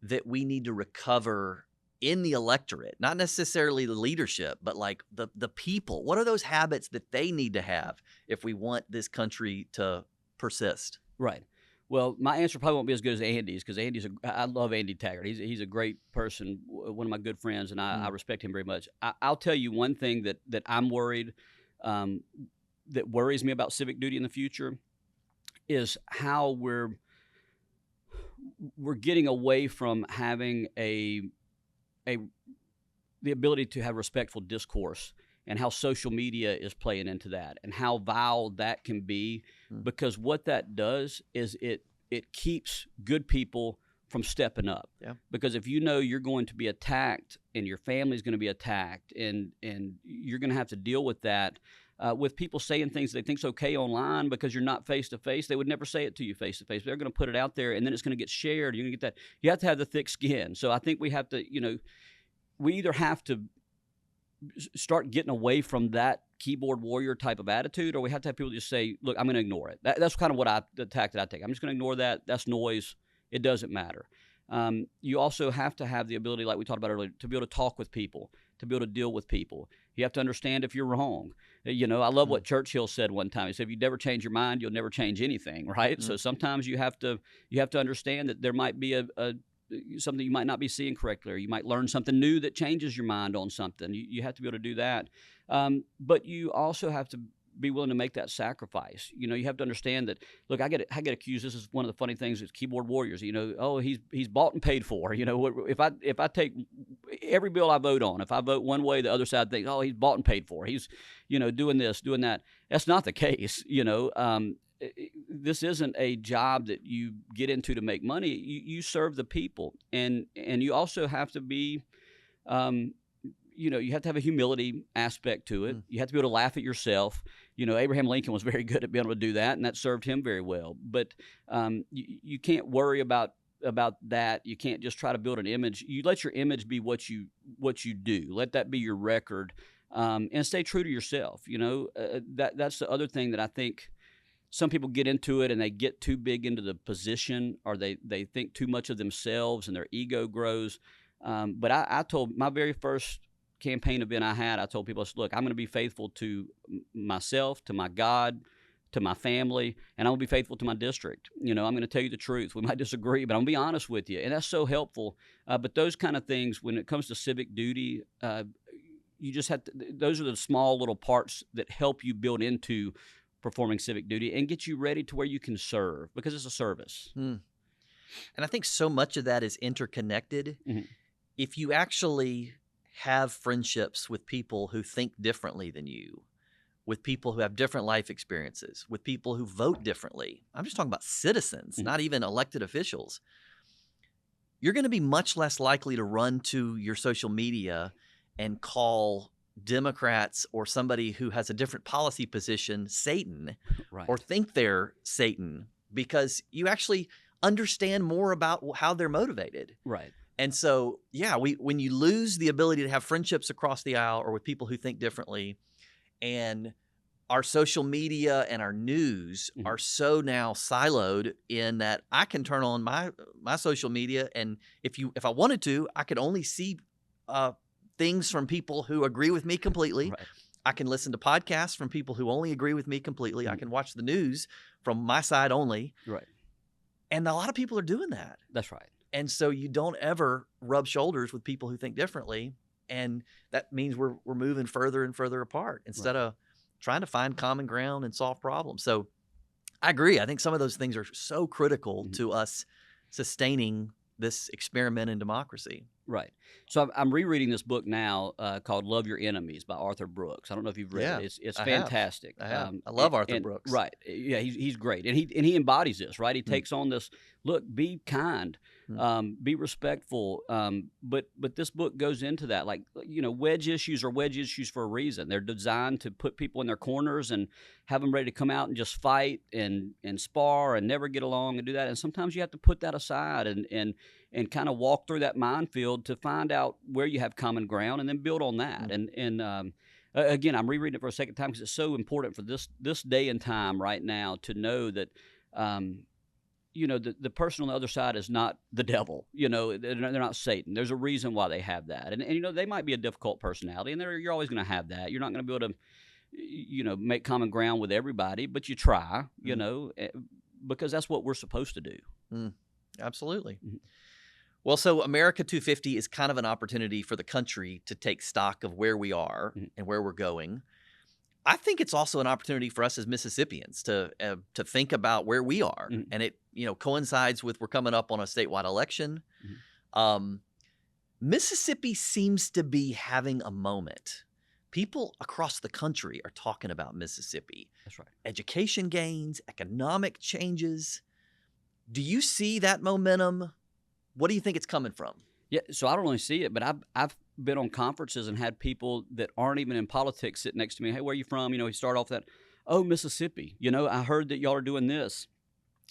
that we need to recover in the electorate? Not necessarily the leadership, but like the people. What are those habits that they need to have if we want this country to persist? Right. Well, my answer probably won't be as good as Andy's, because I love Andy Taggart. He's a great person, one of my good friends, and I respect him very much. I'll tell you one thing that I'm worried, that worries me about civic duty in the future, is how we're getting away from having the ability to have respectful discourse, and how social media is playing into that, and how vile that can be, because what that does is it keeps good people from stepping up. Yeah. Because if you're going to be attacked, and your family's going to be attacked, and you're going to have to deal with that, with people saying things they think's okay online because you're not face to face. They would never say it to you face to face. They're going to put it out there, and then it's going to get shared. You're going to get that. You have to have the thick skin. So I think we have to, we either have to start getting away from that keyboard warrior type of attitude, or we have to have people just say, look, I'm going to ignore it. That's kind of the tack that I take. I'm just going to ignore that. That's noise. It doesn't matter. You also have to have the ability, like we talked about earlier, to be able to talk with people, to be able to deal with people. You have to understand if you're wrong. I love what Churchill said one time. He said, if you never change your mind, you'll never change anything, right? So sometimes you have to understand that there might be something you might not be seeing correctly, or you might learn something new that changes your mind on something. You have to be able to do that. But you also have to be willing to make that sacrifice. You have to understand that, look, I get accused. This is one of the funny things with keyboard warriors. Oh, he's bought and paid for. If I take every bill I vote on, if I vote one way, the other side thinks, oh, he's bought and paid for. He's, doing this, doing that. That's not the case. This isn't a job that you get into to make money. You serve the people, and you also have to be, you have to have a humility aspect to it. You have to be able to laugh at yourself. Abraham Lincoln was very good at being able to do that, and that served him very well. But you can't worry about that. You can't just try to build an image. You let your image be what you do. Let that be your record, and stay true to yourself. That's the other thing that I think some people get into it, and they get too big into the position, or they think too much of themselves, and their ego grows. But I told my very first campaign event I had, I told people, I said, look, I'm going to be faithful to myself, to my God, to my family, and I'm going to be faithful to my district. I'm going to tell you the truth. We might disagree, but I'm going to be honest with you, and that's so helpful. But those kind of things, when it comes to civic duty, you just have to, those are the small little parts that help you build into performing civic duty and get you ready to where you can serve, because it's a service. And I think so much of that is interconnected. If you actually have friendships with people who think differently than you, with people who have different life experiences, with people who vote differently, I'm just talking about citizens, not even elected officials, you're going to be much less likely to run to your social media and call Democrats or somebody who has a different policy position Satan, or think they're Satan, because you actually understand more about how they're motivated. Right. And so, yeah, when you lose the ability to have friendships across the aisle or with people who think differently, and our social media and our news Mhm. are so now siloed in that I can turn on my social media, and if I wanted to, I could only see uh, things from people who agree with me completely. Right. I can listen to podcasts from people who only agree with me completely. I Mhm. can watch the news from my side only, Right. and a lot of people are doing that. That's right. And so you don't ever rub shoulders with people who think differently, and that means we're moving further and further apart instead Right. of trying to find common ground and solve problems. So I agree. I think some of those things are so critical Mhm. to us sustaining this experiment in democracy. Right. So I'm rereading this book now called "Love Your Enemies" by Arthur Brooks. I don't know if you've read it. Yeah, It's I have. fantastic. I have. I love Arthur And Brooks. right, yeah, he's great, and he embodies this. Right, he Mm, takes on this. Look, be kind, mm, be respectful. But this book goes into that. Like wedge issues are wedge issues for a reason. They're designed to put people in their corners and have them ready to come out and just fight and spar and never get along and do that. And sometimes you have to put that aside and kind of walk through that minefield to find out where you have common ground and then build on that. mm. Again, I'm rereading it for a second time because it's so important for this day and time right now to know that the person on the other side is not the devil. They're not Satan. There's a reason why they have that, and they might be a difficult personality, and you're always going to have that. You're not going to be able to make common ground with everybody, but you try. Because that's what we're supposed to do. Absolutely. Mhm. Well, so America 250 is kind of an opportunity for the country to take stock of where we are Mhm. and where we're going. I think it's also an opportunity for us as Mississippians to think about where we are, Mhm. and it coincides with we're coming up on a statewide election. Mhm. Um, Mississippi seems to be having a moment. People across the country are talking about Mississippi. That's right. Education gains, economic changes. Do you see that momentum? What do you think it's coming from? Yeah, so I don't really see it, but I've been on conferences and had people that aren't even in politics sit next to me. Hey, where are you from? You start off that, oh, Mississippi. I heard that y'all are doing this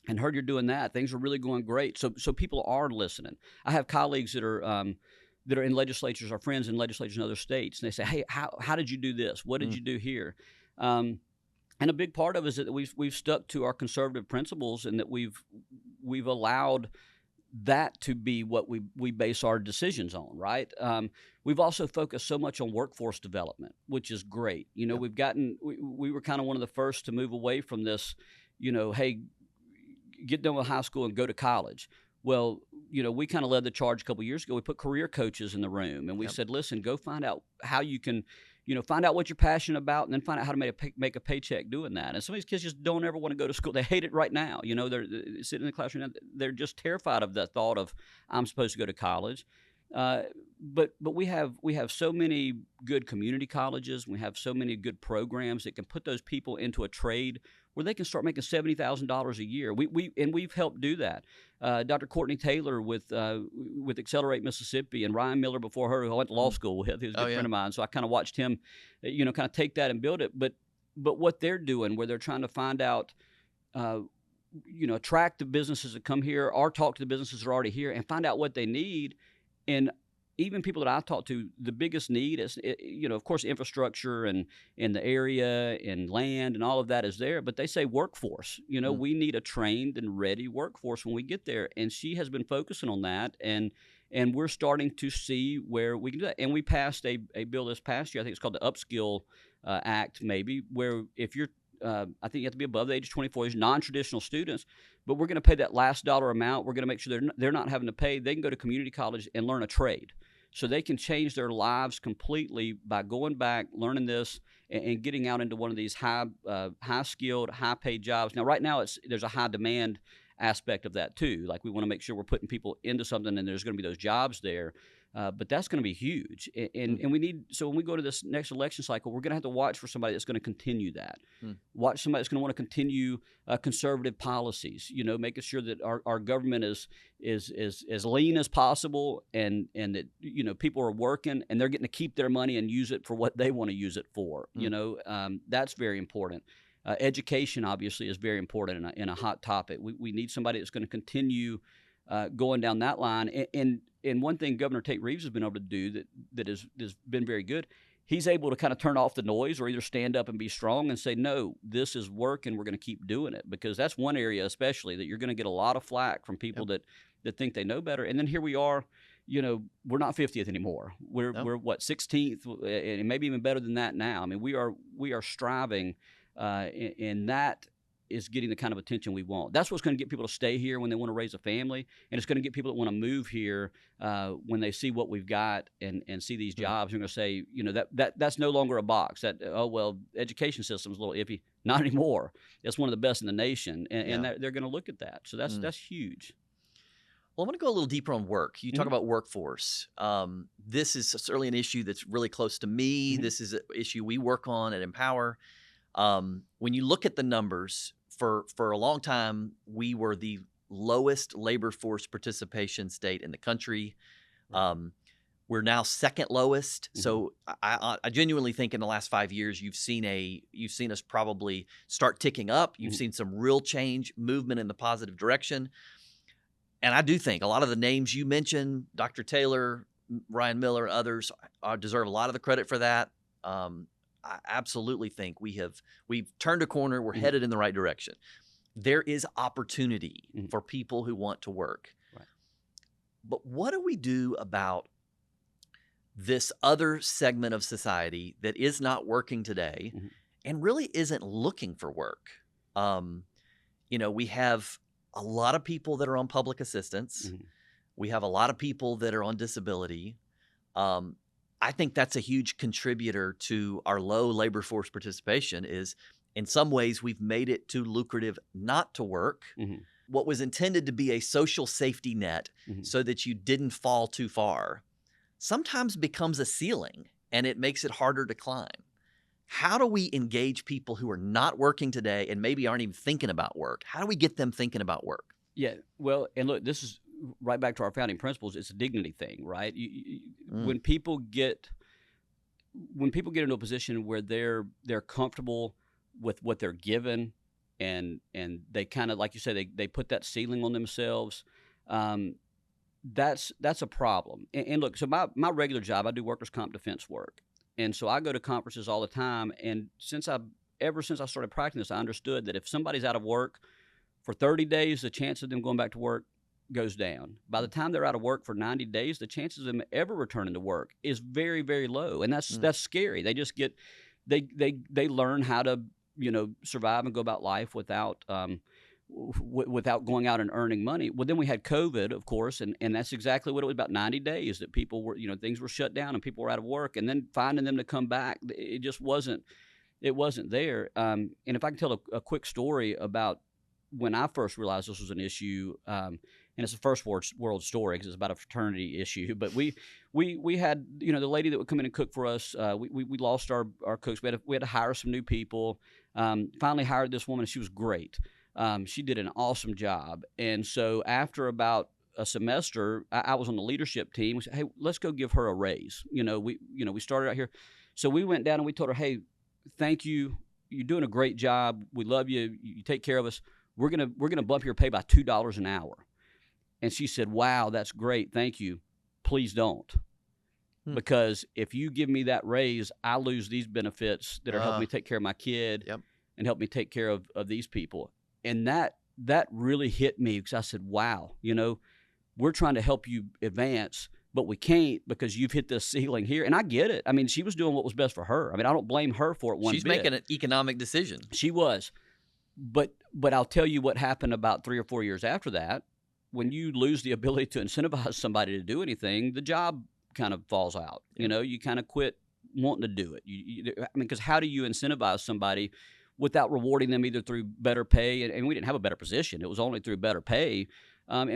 and heard you're doing that. Things are really going great. So people are listening. I have colleagues that are in legislatures, or friends in legislatures in other states, and they say, hey, how did you do this? What did Mm, you do here? And a big part of it is that we've stuck to our conservative principles, and that we've allowed that to be what we base our decisions on, right? We've also focused so much on workforce development, which is great. yep. We were kind of one of the first to move away from this, hey, get done with high school and go to college. Well, we kind of led the charge a couple of years ago. We put career coaches in the room, and we Yep. said, listen, go find out how you can, find out what you're passionate about, and then find out how to make a paycheck doing that. And some of these kids just don't ever want to go to school. They hate it right now. They're sitting in the classroom, and they're just terrified of the thought of, I'm supposed to go to college. But we have so many good community colleges. We have so many good programs that can put those people into a trade where they can start making $70,000 a year. We've helped do that. Dr. Courtney Taylor with Accelerate Mississippi, and Ryan Miller before her, who I went to law school with. He was a Oh good yeah. friend of mine. So I kind of watched him, kind of take that and build it. But what they're doing, where they're trying to find out, attract the businesses that come here, or talk to the businesses that are already here, and find out what they need. And even people that I've talked to, the biggest need is, of course, infrastructure and in the area and land and all of that is there. But they say workforce. Mm. We need a trained and ready workforce when we get there. And she has been focusing on that, and we're starting to see where we can do that. And we passed a bill this past year. I think it's called the Upskill Act, maybe, where if you're I think you have to be above the age of 24. These non-traditional students, but we're going to pay that last dollar amount. We're going to make sure they're not having to pay. They can go to community college and learn a trade, so they can change their lives completely by going back, learning this, and getting out into one of these high-skilled, high-paid jobs. Now, right now, there's a high demand aspect of that too. Like, we want to make sure we're putting people into something, and there's going to be those jobs there. But that's going to be huge, and we need. So when we go to this next election cycle, we're going to have to watch for somebody that's going to continue that. Watch somebody that's going to want to continue conservative policies. Making sure that our government is as lean as possible, and that people are working and they're getting to keep their money and use it for what they want to use it for. That's very important. Education obviously is very important in a hot topic. We need somebody that's going to continue going down that line. And one thing Governor Tate Reeves has been able to do that has been very good. He's able to kind of turn off the noise, or either stand up and be strong and say, no, this is work and we're going to keep doing it, because that's one area especially that you're going to get a lot of flack from people that think they know better. And then here we are, we're not 50th anymore. We're what, 16th, and maybe even better than that now. I mean, we are striving, and that is getting the kind of attention we want. That's what's going to get people to stay here when they want to raise a family, and it's going to get people that want to move here when they see what we've got and see these jobs. They're going to say, that's no longer a box. That, oh well, education system's a little iffy. Not anymore. It's one of the best in the nation, and they're going to look at that. So that's huge. Well, I'm going to go a little deeper on work. You talk about workforce. This is certainly an issue that's really close to me. This is an issue we work on at Empower. When you look at the numbers, for a long time, we were the lowest labor force participation state in the country. We're now second lowest. So I genuinely think in the last 5 years, you've seen us probably start ticking up. You've seen some real change, movement in the positive direction. And I do think a lot of the names you mentioned, Dr. Taylor, Ryan Miller, others, deserve a lot of the credit for that. I absolutely think we've turned a corner. We're headed in the right direction. There is opportunity for people who want to work. Right. But what do we do about this other segment of society that is not working today and really isn't looking for work? We have a lot of people that are on public assistance. We have a lot of people that are on disability. I think that's a huge contributor to our low labor force participation. Is in some ways we've made it too lucrative not to work. What was intended to be a social safety net so that you didn't fall too far sometimes becomes a ceiling, and it makes it harder to climb. How do we engage people who are not working today and maybe aren't even thinking about work? How do we get them thinking about work? Yeah, well, and look, this is right back to our founding principles. It's a dignity thing, right? When people get into a position where they're comfortable with what they're given, and they kind of, like you say, they put that ceiling on themselves, that's a problem. And look, so my regular job, I do workers' comp defense work. And so I go to conferences all the time. And ever since I started practicing this, I understood that if somebody's out of work for 30 days, the chance of them going back to work goes down. By the time they're out of work for 90 days, the chances of them ever returning to work is very, very low. And that's scary. They just they learn how to, survive and go about life without going out and earning money. Well, then we had COVID, of course, and that's exactly what it was, about 90 days that people were, things were shut down and people were out of work, and then finding them to come back, it just wasn't there. And if I can tell a quick story about when I first realized this was an issue, and it's a first world story because it's about a fraternity issue, but we had, the lady that would come in and cook for us, we lost our cooks. We had to hire some new people. Finally hired this woman, and she was great. She did an awesome job. And so after about a semester, I was on the leadership team. We said, hey, let's go give her a raise. We started out here. So we went down and we told her, hey, thank you. You're doing a great job. We love you. You take care of us. We're gonna bump your pay by $2 an hour. And she said, wow, that's great. Thank you. Please don't. Because if you give me that raise, I lose these benefits that are helping me take care of my kid and help me take care of these people. And that really hit me, because I said, wow, we're trying to help you advance, but we can't because you've hit this ceiling here. And I get it. I mean, she was doing what was best for her. I mean, I don't blame her for it one bit. She's making an economic decision. She was. But I'll tell you what happened about 3 or 4 years after that. When you lose the ability to incentivize somebody to do anything, the job kind of falls out. You kind of quit wanting to do it. Because how do you incentivize somebody without rewarding them either through better pay? And we didn't have a better position. It was only through better pay. And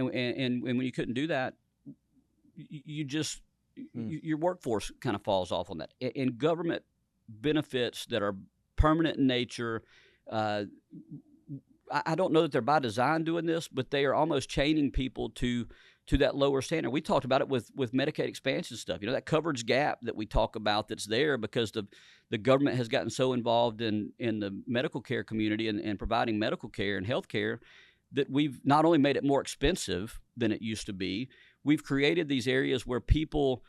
when you couldn't do that, your workforce kind of falls off on that. And government benefits that are permanent in nature, I don't know that they're by design doing this, but they are almost chaining people to that lower standard. We talked about it with Medicaid expansion stuff. That coverage gap that we talk about that's there because the government has gotten so involved in the medical care community and providing medical care and health care that we've not only made it more expensive than it used to be. We've created these areas where people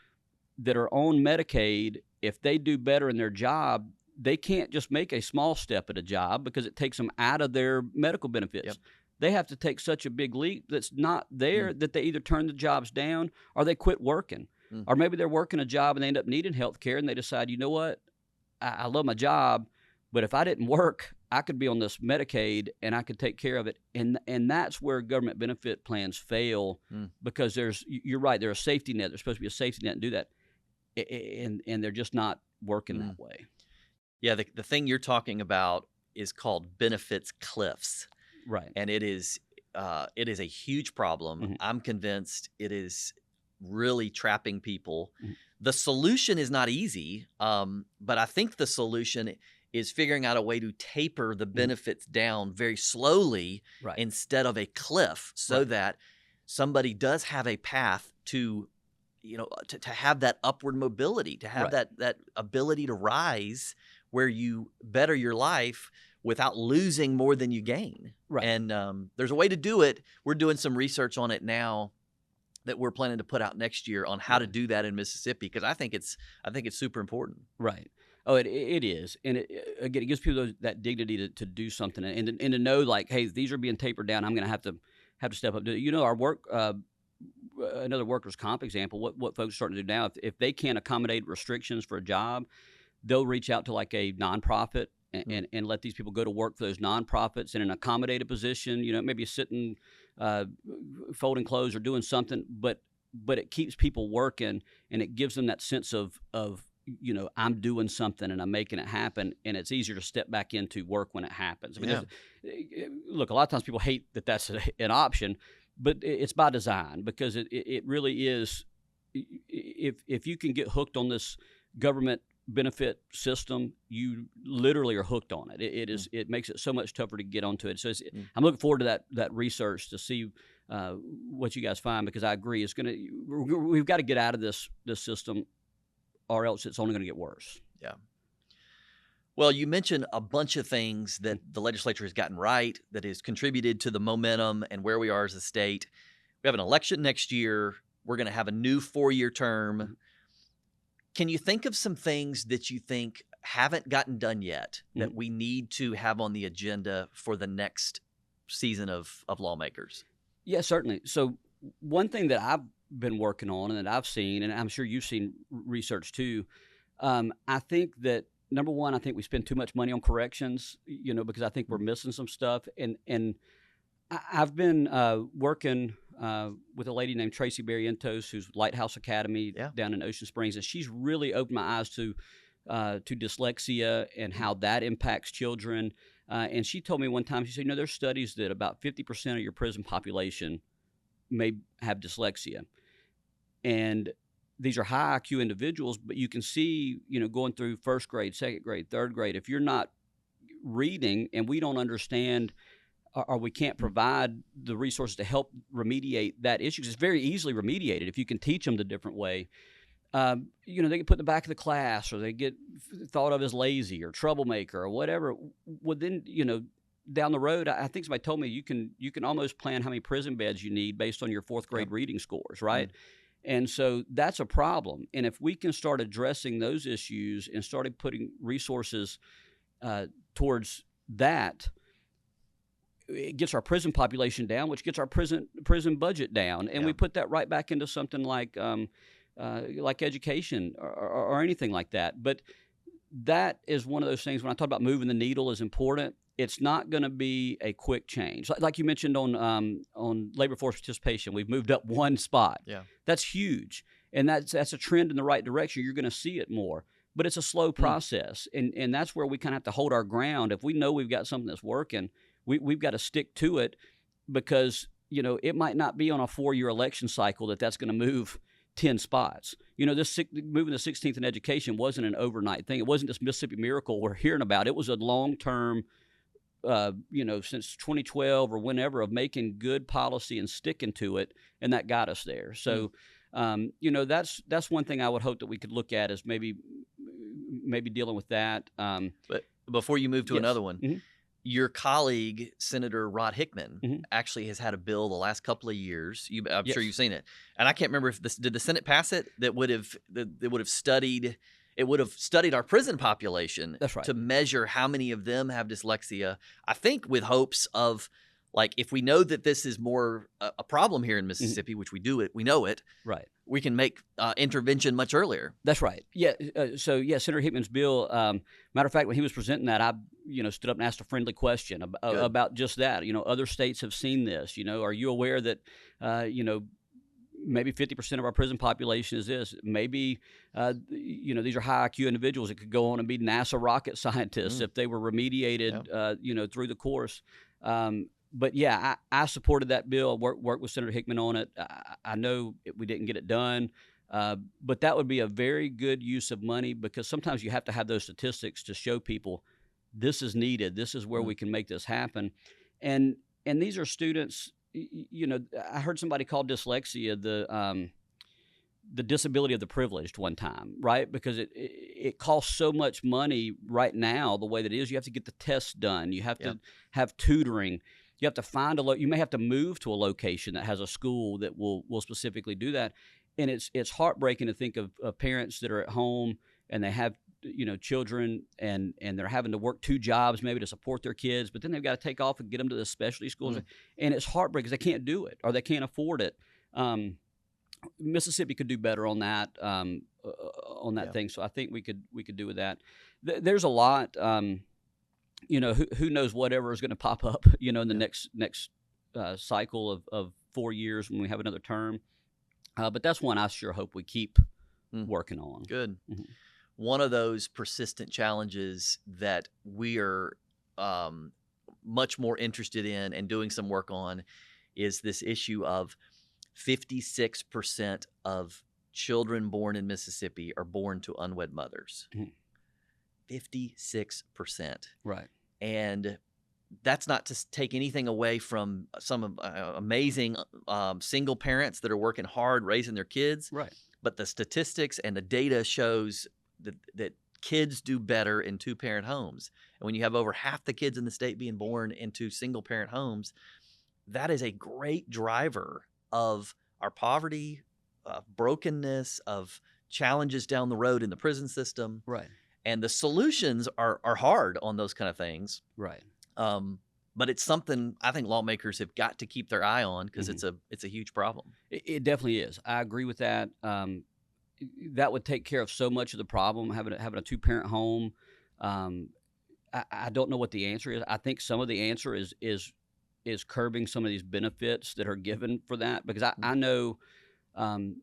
that are on Medicaid, if they do better in their job, they can't just make a small step at a job because it takes them out of their medical benefits. Yep. They have to take such a big leap that's not there that they either turn the jobs down or they quit working. Or maybe they're working a job and they end up needing health care and they decide, you know what, I love my job, but if I didn't work, I could be on this Medicaid and I could take care of it. And that's where government benefit plans fail because you're right, there's a safety net. There's supposed to be a safety net and do that. And they're just not working that way. Yeah, the thing you're talking about is called benefits cliffs. Right. And it is a huge problem. I'm convinced it is really trapping people. The solution is not easy, but I think the solution is figuring out a way to taper the benefits down very slowly instead of a cliff so that somebody does have a path to, to have that upward mobility, to have that ability to rise where you better your life without losing more than you gain. Right. And there's a way to do it. We're doing some research on it now that we're planning to put out next year on how to do that in Mississippi because I think it's super important. Right. Oh, it is, and it gives people that dignity to do something and to know like, hey, these are being tapered down. I'm going to have to step up. Our work. Another workers' comp example. What folks are starting to do now, if they can't accommodate restrictions for a job, they'll reach out to like a nonprofit and let these people go to work for those nonprofits in an accommodated position. Maybe sitting, folding clothes or doing something, but it keeps people working and it gives them that sense of I'm doing something and I'm making it happen, and it's easier to step back into work when it happens. I mean, look, a lot of times people hate that that's an option, but it's by design because it really is. If you can get hooked on this government benefit system, you literally are hooked on it. It makes it so much tougher to get onto it. So I'm looking forward to that research to see what you guys find because I agree we've got to get out of this system or else it's only going to get worse. Yeah. Well, you mentioned a bunch of things that the legislature has gotten right that has contributed to the momentum and where we are as a state. We have an election next year. We're going to have a new 4-year term. Can you think of some things that you think haven't gotten done yet that we need to have on the agenda for the next season of lawmakers? Yeah, certainly. So one thing that I've been working on and that I've seen, and I'm sure you've seen research too, I think that number one, I think we spend too much money on corrections, because I think we're missing some stuff. And I've been working with a lady named Tracy Barrientos, who's Lighthouse Academy down in Ocean Springs, and she's really opened my eyes to dyslexia and how that impacts children. And she told me one time, she said, there's studies that about 50% of your prison population may have dyslexia. And these are high IQ individuals, but you can see, going through first grade, second grade, third grade, if you're not reading and we don't understand or we can't provide the resources to help remediate that issue, 'cause it's very easily remediated if you can teach them the different way. They get put in the back of the class or they get thought of as lazy or troublemaker or whatever. Well, then, down the road, I think somebody told me you can almost plan how many prison beds you need based on your fourth grade reading scores, right? And so that's a problem. And if we can start addressing those issues and started putting resources towards that, it gets our prison population down, which gets our prison budget down, and we put that right back into something like education or anything like that. But that is one of those things. When I talk about moving the needle is important, it's not going to be a quick change. Like you mentioned on labor force participation, we've moved up one spot. Yeah, that's huge, and that's a trend in the right direction. You're going to see it more, but it's a slow process, and that's where we kind of have to hold our ground. If we know we've got something that's working, we've got to stick to it because it might not be on a 4-year election cycle that's going to move 10 spots. This moving the 16th in education wasn't an overnight thing. It wasn't this Mississippi miracle we're hearing about. It was a long-term, since 2012 or whenever, of making good policy and sticking to it, and that got us there. So, that's one thing I would hope that we could look at is maybe dealing with that. But before you move to another one, your colleague, Senator Rod Hickman, Mhm. actually has had a bill the last couple of years. I'm sure Yes, you've seen it, and I can't remember if did the Senate pass it, that would have studied our prison population that's right. to measure how many of them have dyslexia. I think with hopes of, like, if we know that this is more a problem here in Mhm. Mississippi, which we know it, Right. we can make intervention much earlier. That's right. Yeah. So yeah, Senator Hickman's bill. Matter of fact, when he was presenting that, I stood up and asked a friendly question Good. about just that. Other states have seen this. Are you aware that maybe 50% of our prison population is this? Maybe these are high IQ individuals that could go on and be NASA rocket scientists Mm, if they were yeah. remediated. Through the course. But yeah, I supported that bill. I worked with Senator Hickman on it. I know we didn't get it done, but that would be a very good use of money because sometimes you have to have those statistics to show people this is needed. This is where Mm, we can make this happen, and these are students. I heard somebody call dyslexia the disability of the privileged one time, right? Because it costs so much money right now the way that it is. You have to get the tests done. You have yeah. to have tutoring. You have to find you may have to move to a location that has a school that will specifically do that. And it's heartbreaking to think of parents that are at home and they have children and they're having to work two jobs maybe to support their kids, but then they've got to take off and get them to the specialty schools, Mm, and it's heartbreaking because they can't do it or they can't afford it. Mississippi could do better on that yeah. thing. So I think we could do with that. There's a lot. Who knows whatever is going to pop up. In the Yeah. next cycle of 4 years when we have another term. But that's one I sure hope we keep Mm, working on. good. Mhm. One of those persistent challenges that we are um, much more interested in and doing some work on is this issue of 56% of children born in Mississippi are born to unwed mothers. Mhm. 56%. Right. And that's not to take anything away from some amazing single parents that are working hard raising their kids, Right. but the statistics and the data shows that kids do better in two-parent homes. And when you have over half the kids in the state being born into single-parent homes, that is a great driver of our poverty, brokenness, of challenges down the road in the prison system. Right. And the solutions are hard on those kind of things. Right. But it's something I think lawmakers have got to keep their eye on because Mhm. it's a huge problem. It definitely is. I agree with that. That would take care of so much of the problem. Having a two-parent home. I don't know what the answer is. I think some of the answer is curbing some of these benefits that are given for that because I know um,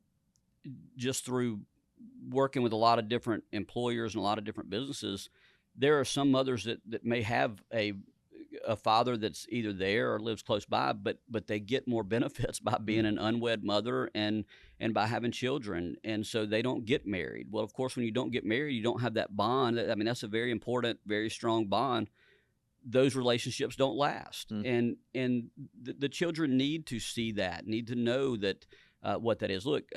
just through working with a lot of different employers and a lot of different businesses, there are some mothers that may have a father that's either there or lives close by, but they get more benefits by being Mm, an unwed mother and by having children, and so they don't get married. Well, of course, when you don't get married, you don't have that bond. I mean, that's a very important, very strong bond. Those relationships don't last, mm, and the children need to see that, need to know that what that is. Look,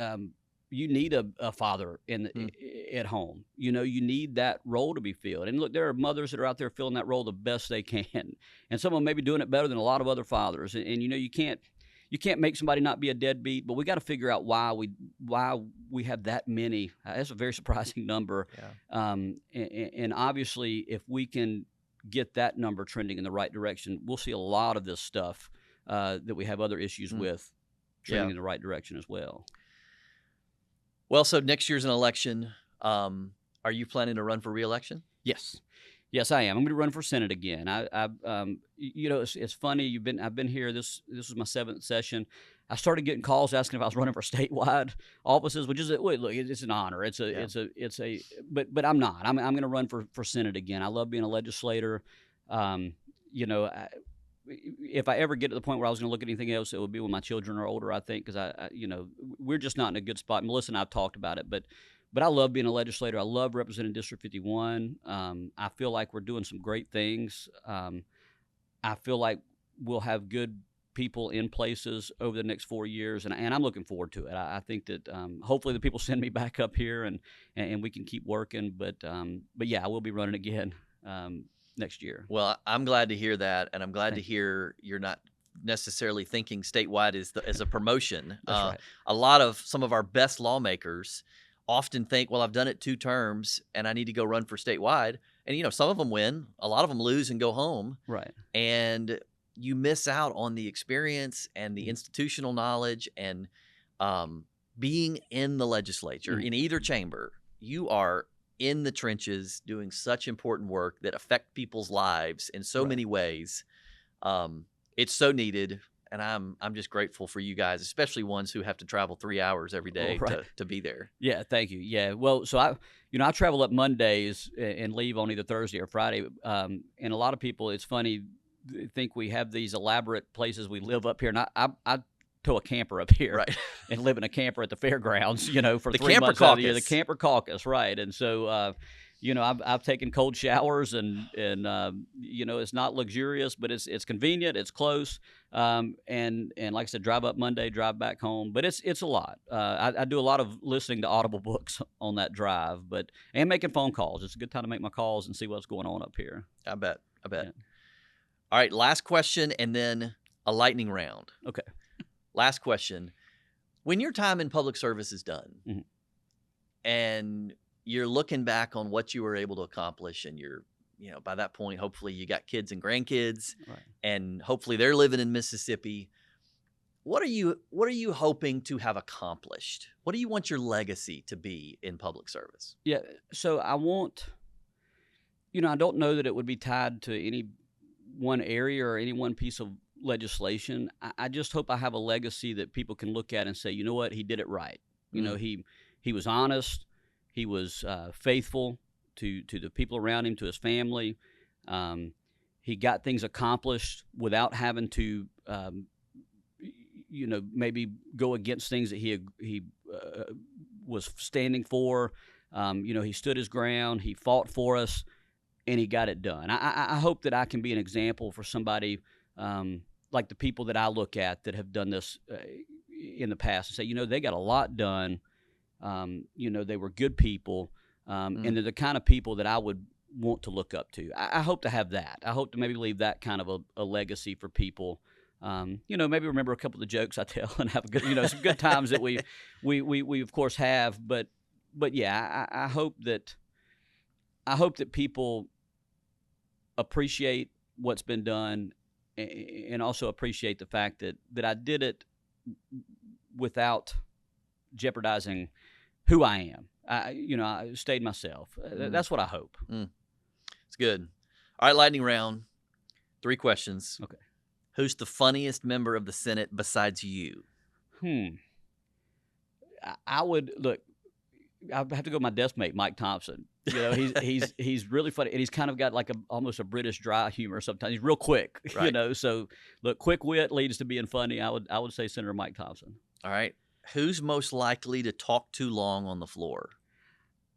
you need a father mm, at home. You need that role to be filled. And look, there are mothers that are out there filling that role the best they can, and some of them may be doing it better than a lot of other fathers. And you can't make somebody not be a deadbeat, but we got to figure out why we have that many. That's a very surprising number. yeah. And obviously, if we can get that number trending in the right direction, we'll see a lot of this stuff that we have other issues Mm, with yeah. trending in the right direction as well. Well, so next year's an election. Are you planning to run for reelection? Yes. Yes, I am. I'm going to run for Senate again. It's funny. I've been here. This was my seventh session. I started getting calls asking if I was running for statewide offices, which is look, it's an honor. Yeah. But I'm not. I'm going to run for Senate again. I love being a legislator. Um, if I ever get to the point where I was going to look at anything else, it would be when my children are older. I think because we're just not in a good spot. Melissa and I've talked about it, but I love being a legislator. I love representing District 51. I feel like we're doing some great things. I feel like we'll have good people in places over the next 4 years, and I'm looking forward to it. I think that hopefully the people send me back up here and we can keep working. But yeah, I will be running again next year. Well, I'm glad to hear that, and I'm glad to Thank hear you're not necessarily thinking statewide as a promotion. That's right. Some of our best lawmakers often think, well, I've done it 2 terms and I need to go run for statewide. And some of them win, a lot of them lose and go home. Right. And you miss out on the experience and the Mhm. institutional knowledge and being in the legislature Mhm. in either chamber. You are in the trenches doing such important work that affect people's lives in so Right. many ways. It's so needed, and I'm just grateful for you guys, especially ones who have to travel 3 hours every day Right. to be there. Yeah, thank you. Yeah, well, so I travel up Mondays and leave on either Thursday or Friday. And a lot of people, it's funny, think we have these elaborate places we live up here, and I tow a camper up here Right. and live in a camper at the fairgrounds, for The 3 camper months out of the year. The caucus. camper caucus, right? And so, I've taken cold showers, and it's not luxurious, but it's convenient, it's close, and like I said, drive up Monday, drive back home. But it's a lot. I do a lot of listening to Audible books on that drive, and making phone calls. It's a good time to make my calls and see what's going on up here. I bet. Yeah. All right, last question, and then a lightning round. Okay. Last question. When your time in public service is done, Mhm. and you're looking back on what you were able to accomplish, and you're, by that point, hopefully you got kids and grandkids, Right. and hopefully they're living in Mississippi. What are you hoping to have accomplished? What do you want your legacy to be in public service? Yeah. So I want, I don't know that it would be tied to any one area or any one piece of legislation. I just hope I have a legacy that people can look at and say, you know what, he did it right. He was honest. He was faithful to the people around him, to his family. He got things accomplished without having to, maybe go against things that he was standing for. He stood his ground. He fought for us, and he got it done. I hope that I can be an example for somebody like the people that I look at that have done this in the past, and say, they got a lot done. They were good people, and they're the kind of people that I would want to look up to. I hope to have that. I hope to maybe leave that kind of a legacy for people. Maybe remember a couple of the jokes I tell and have a good, some good times that we of course have. But yeah, I hope that people appreciate what's been done, and also appreciate the fact that I did it without jeopardizing who I am. I stayed myself. That's what I hope. It's good. All right, lightning round. 3 questions. Okay. Who's the funniest member of the Senate besides you? I would look. I have to go with my desk mate, Mike Thompson. He's really funny, and he's kind of got like almost a British dry humor sometimes. He's real quick, Right. So look, quick wit leads to being funny. I would say Senator Mike Thompson. All right. Who's most likely to talk too long on the floor?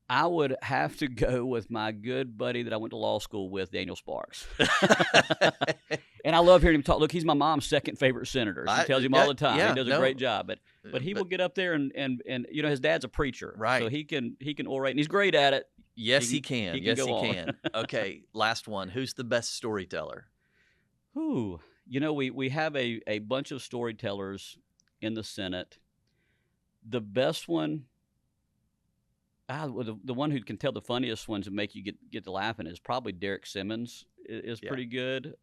I would have to go with my good buddy that I went to law school with, Daniel Sparks. And I love hearing him talk. Look, he's my mom's second favorite senator. She tells him all the time. He does a great job. But he will get up there and his dad's a preacher. Right. So he can orate, and he's great at it. Yes, he can. Yes, he go on. can. Okay, last one. Who's the best storyteller? We have a bunch of storytellers in the Senate. The best one, the one who can tell the funniest ones and make you get to laughing is probably Derek Simmons. Is pretty good.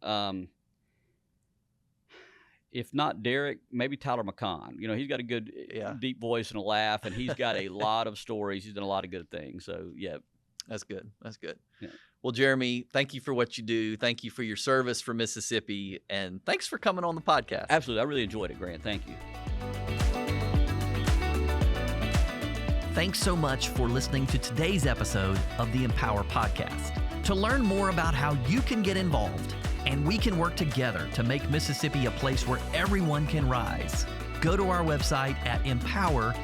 If not Derek, maybe Tyler McConn. He's got a good, deep voice and a laugh, and he's got a lot of stories. He's done a lot of good things. So, yeah. That's good. That's good. Yeah. Well, Jeremy, thank you for what you do. Thank you for your service for Mississippi, and thanks for coming on the podcast. Absolutely. I really enjoyed it, Grant. Thank you. Thanks so much for listening to today's episode of the Empower Podcast. To learn more about how you can get involved and we can work together to make Mississippi a place where everyone can rise, go to our website at empowerms.org.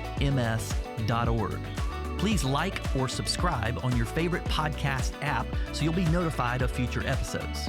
Please like or subscribe on your favorite podcast app so you'll be notified of future episodes.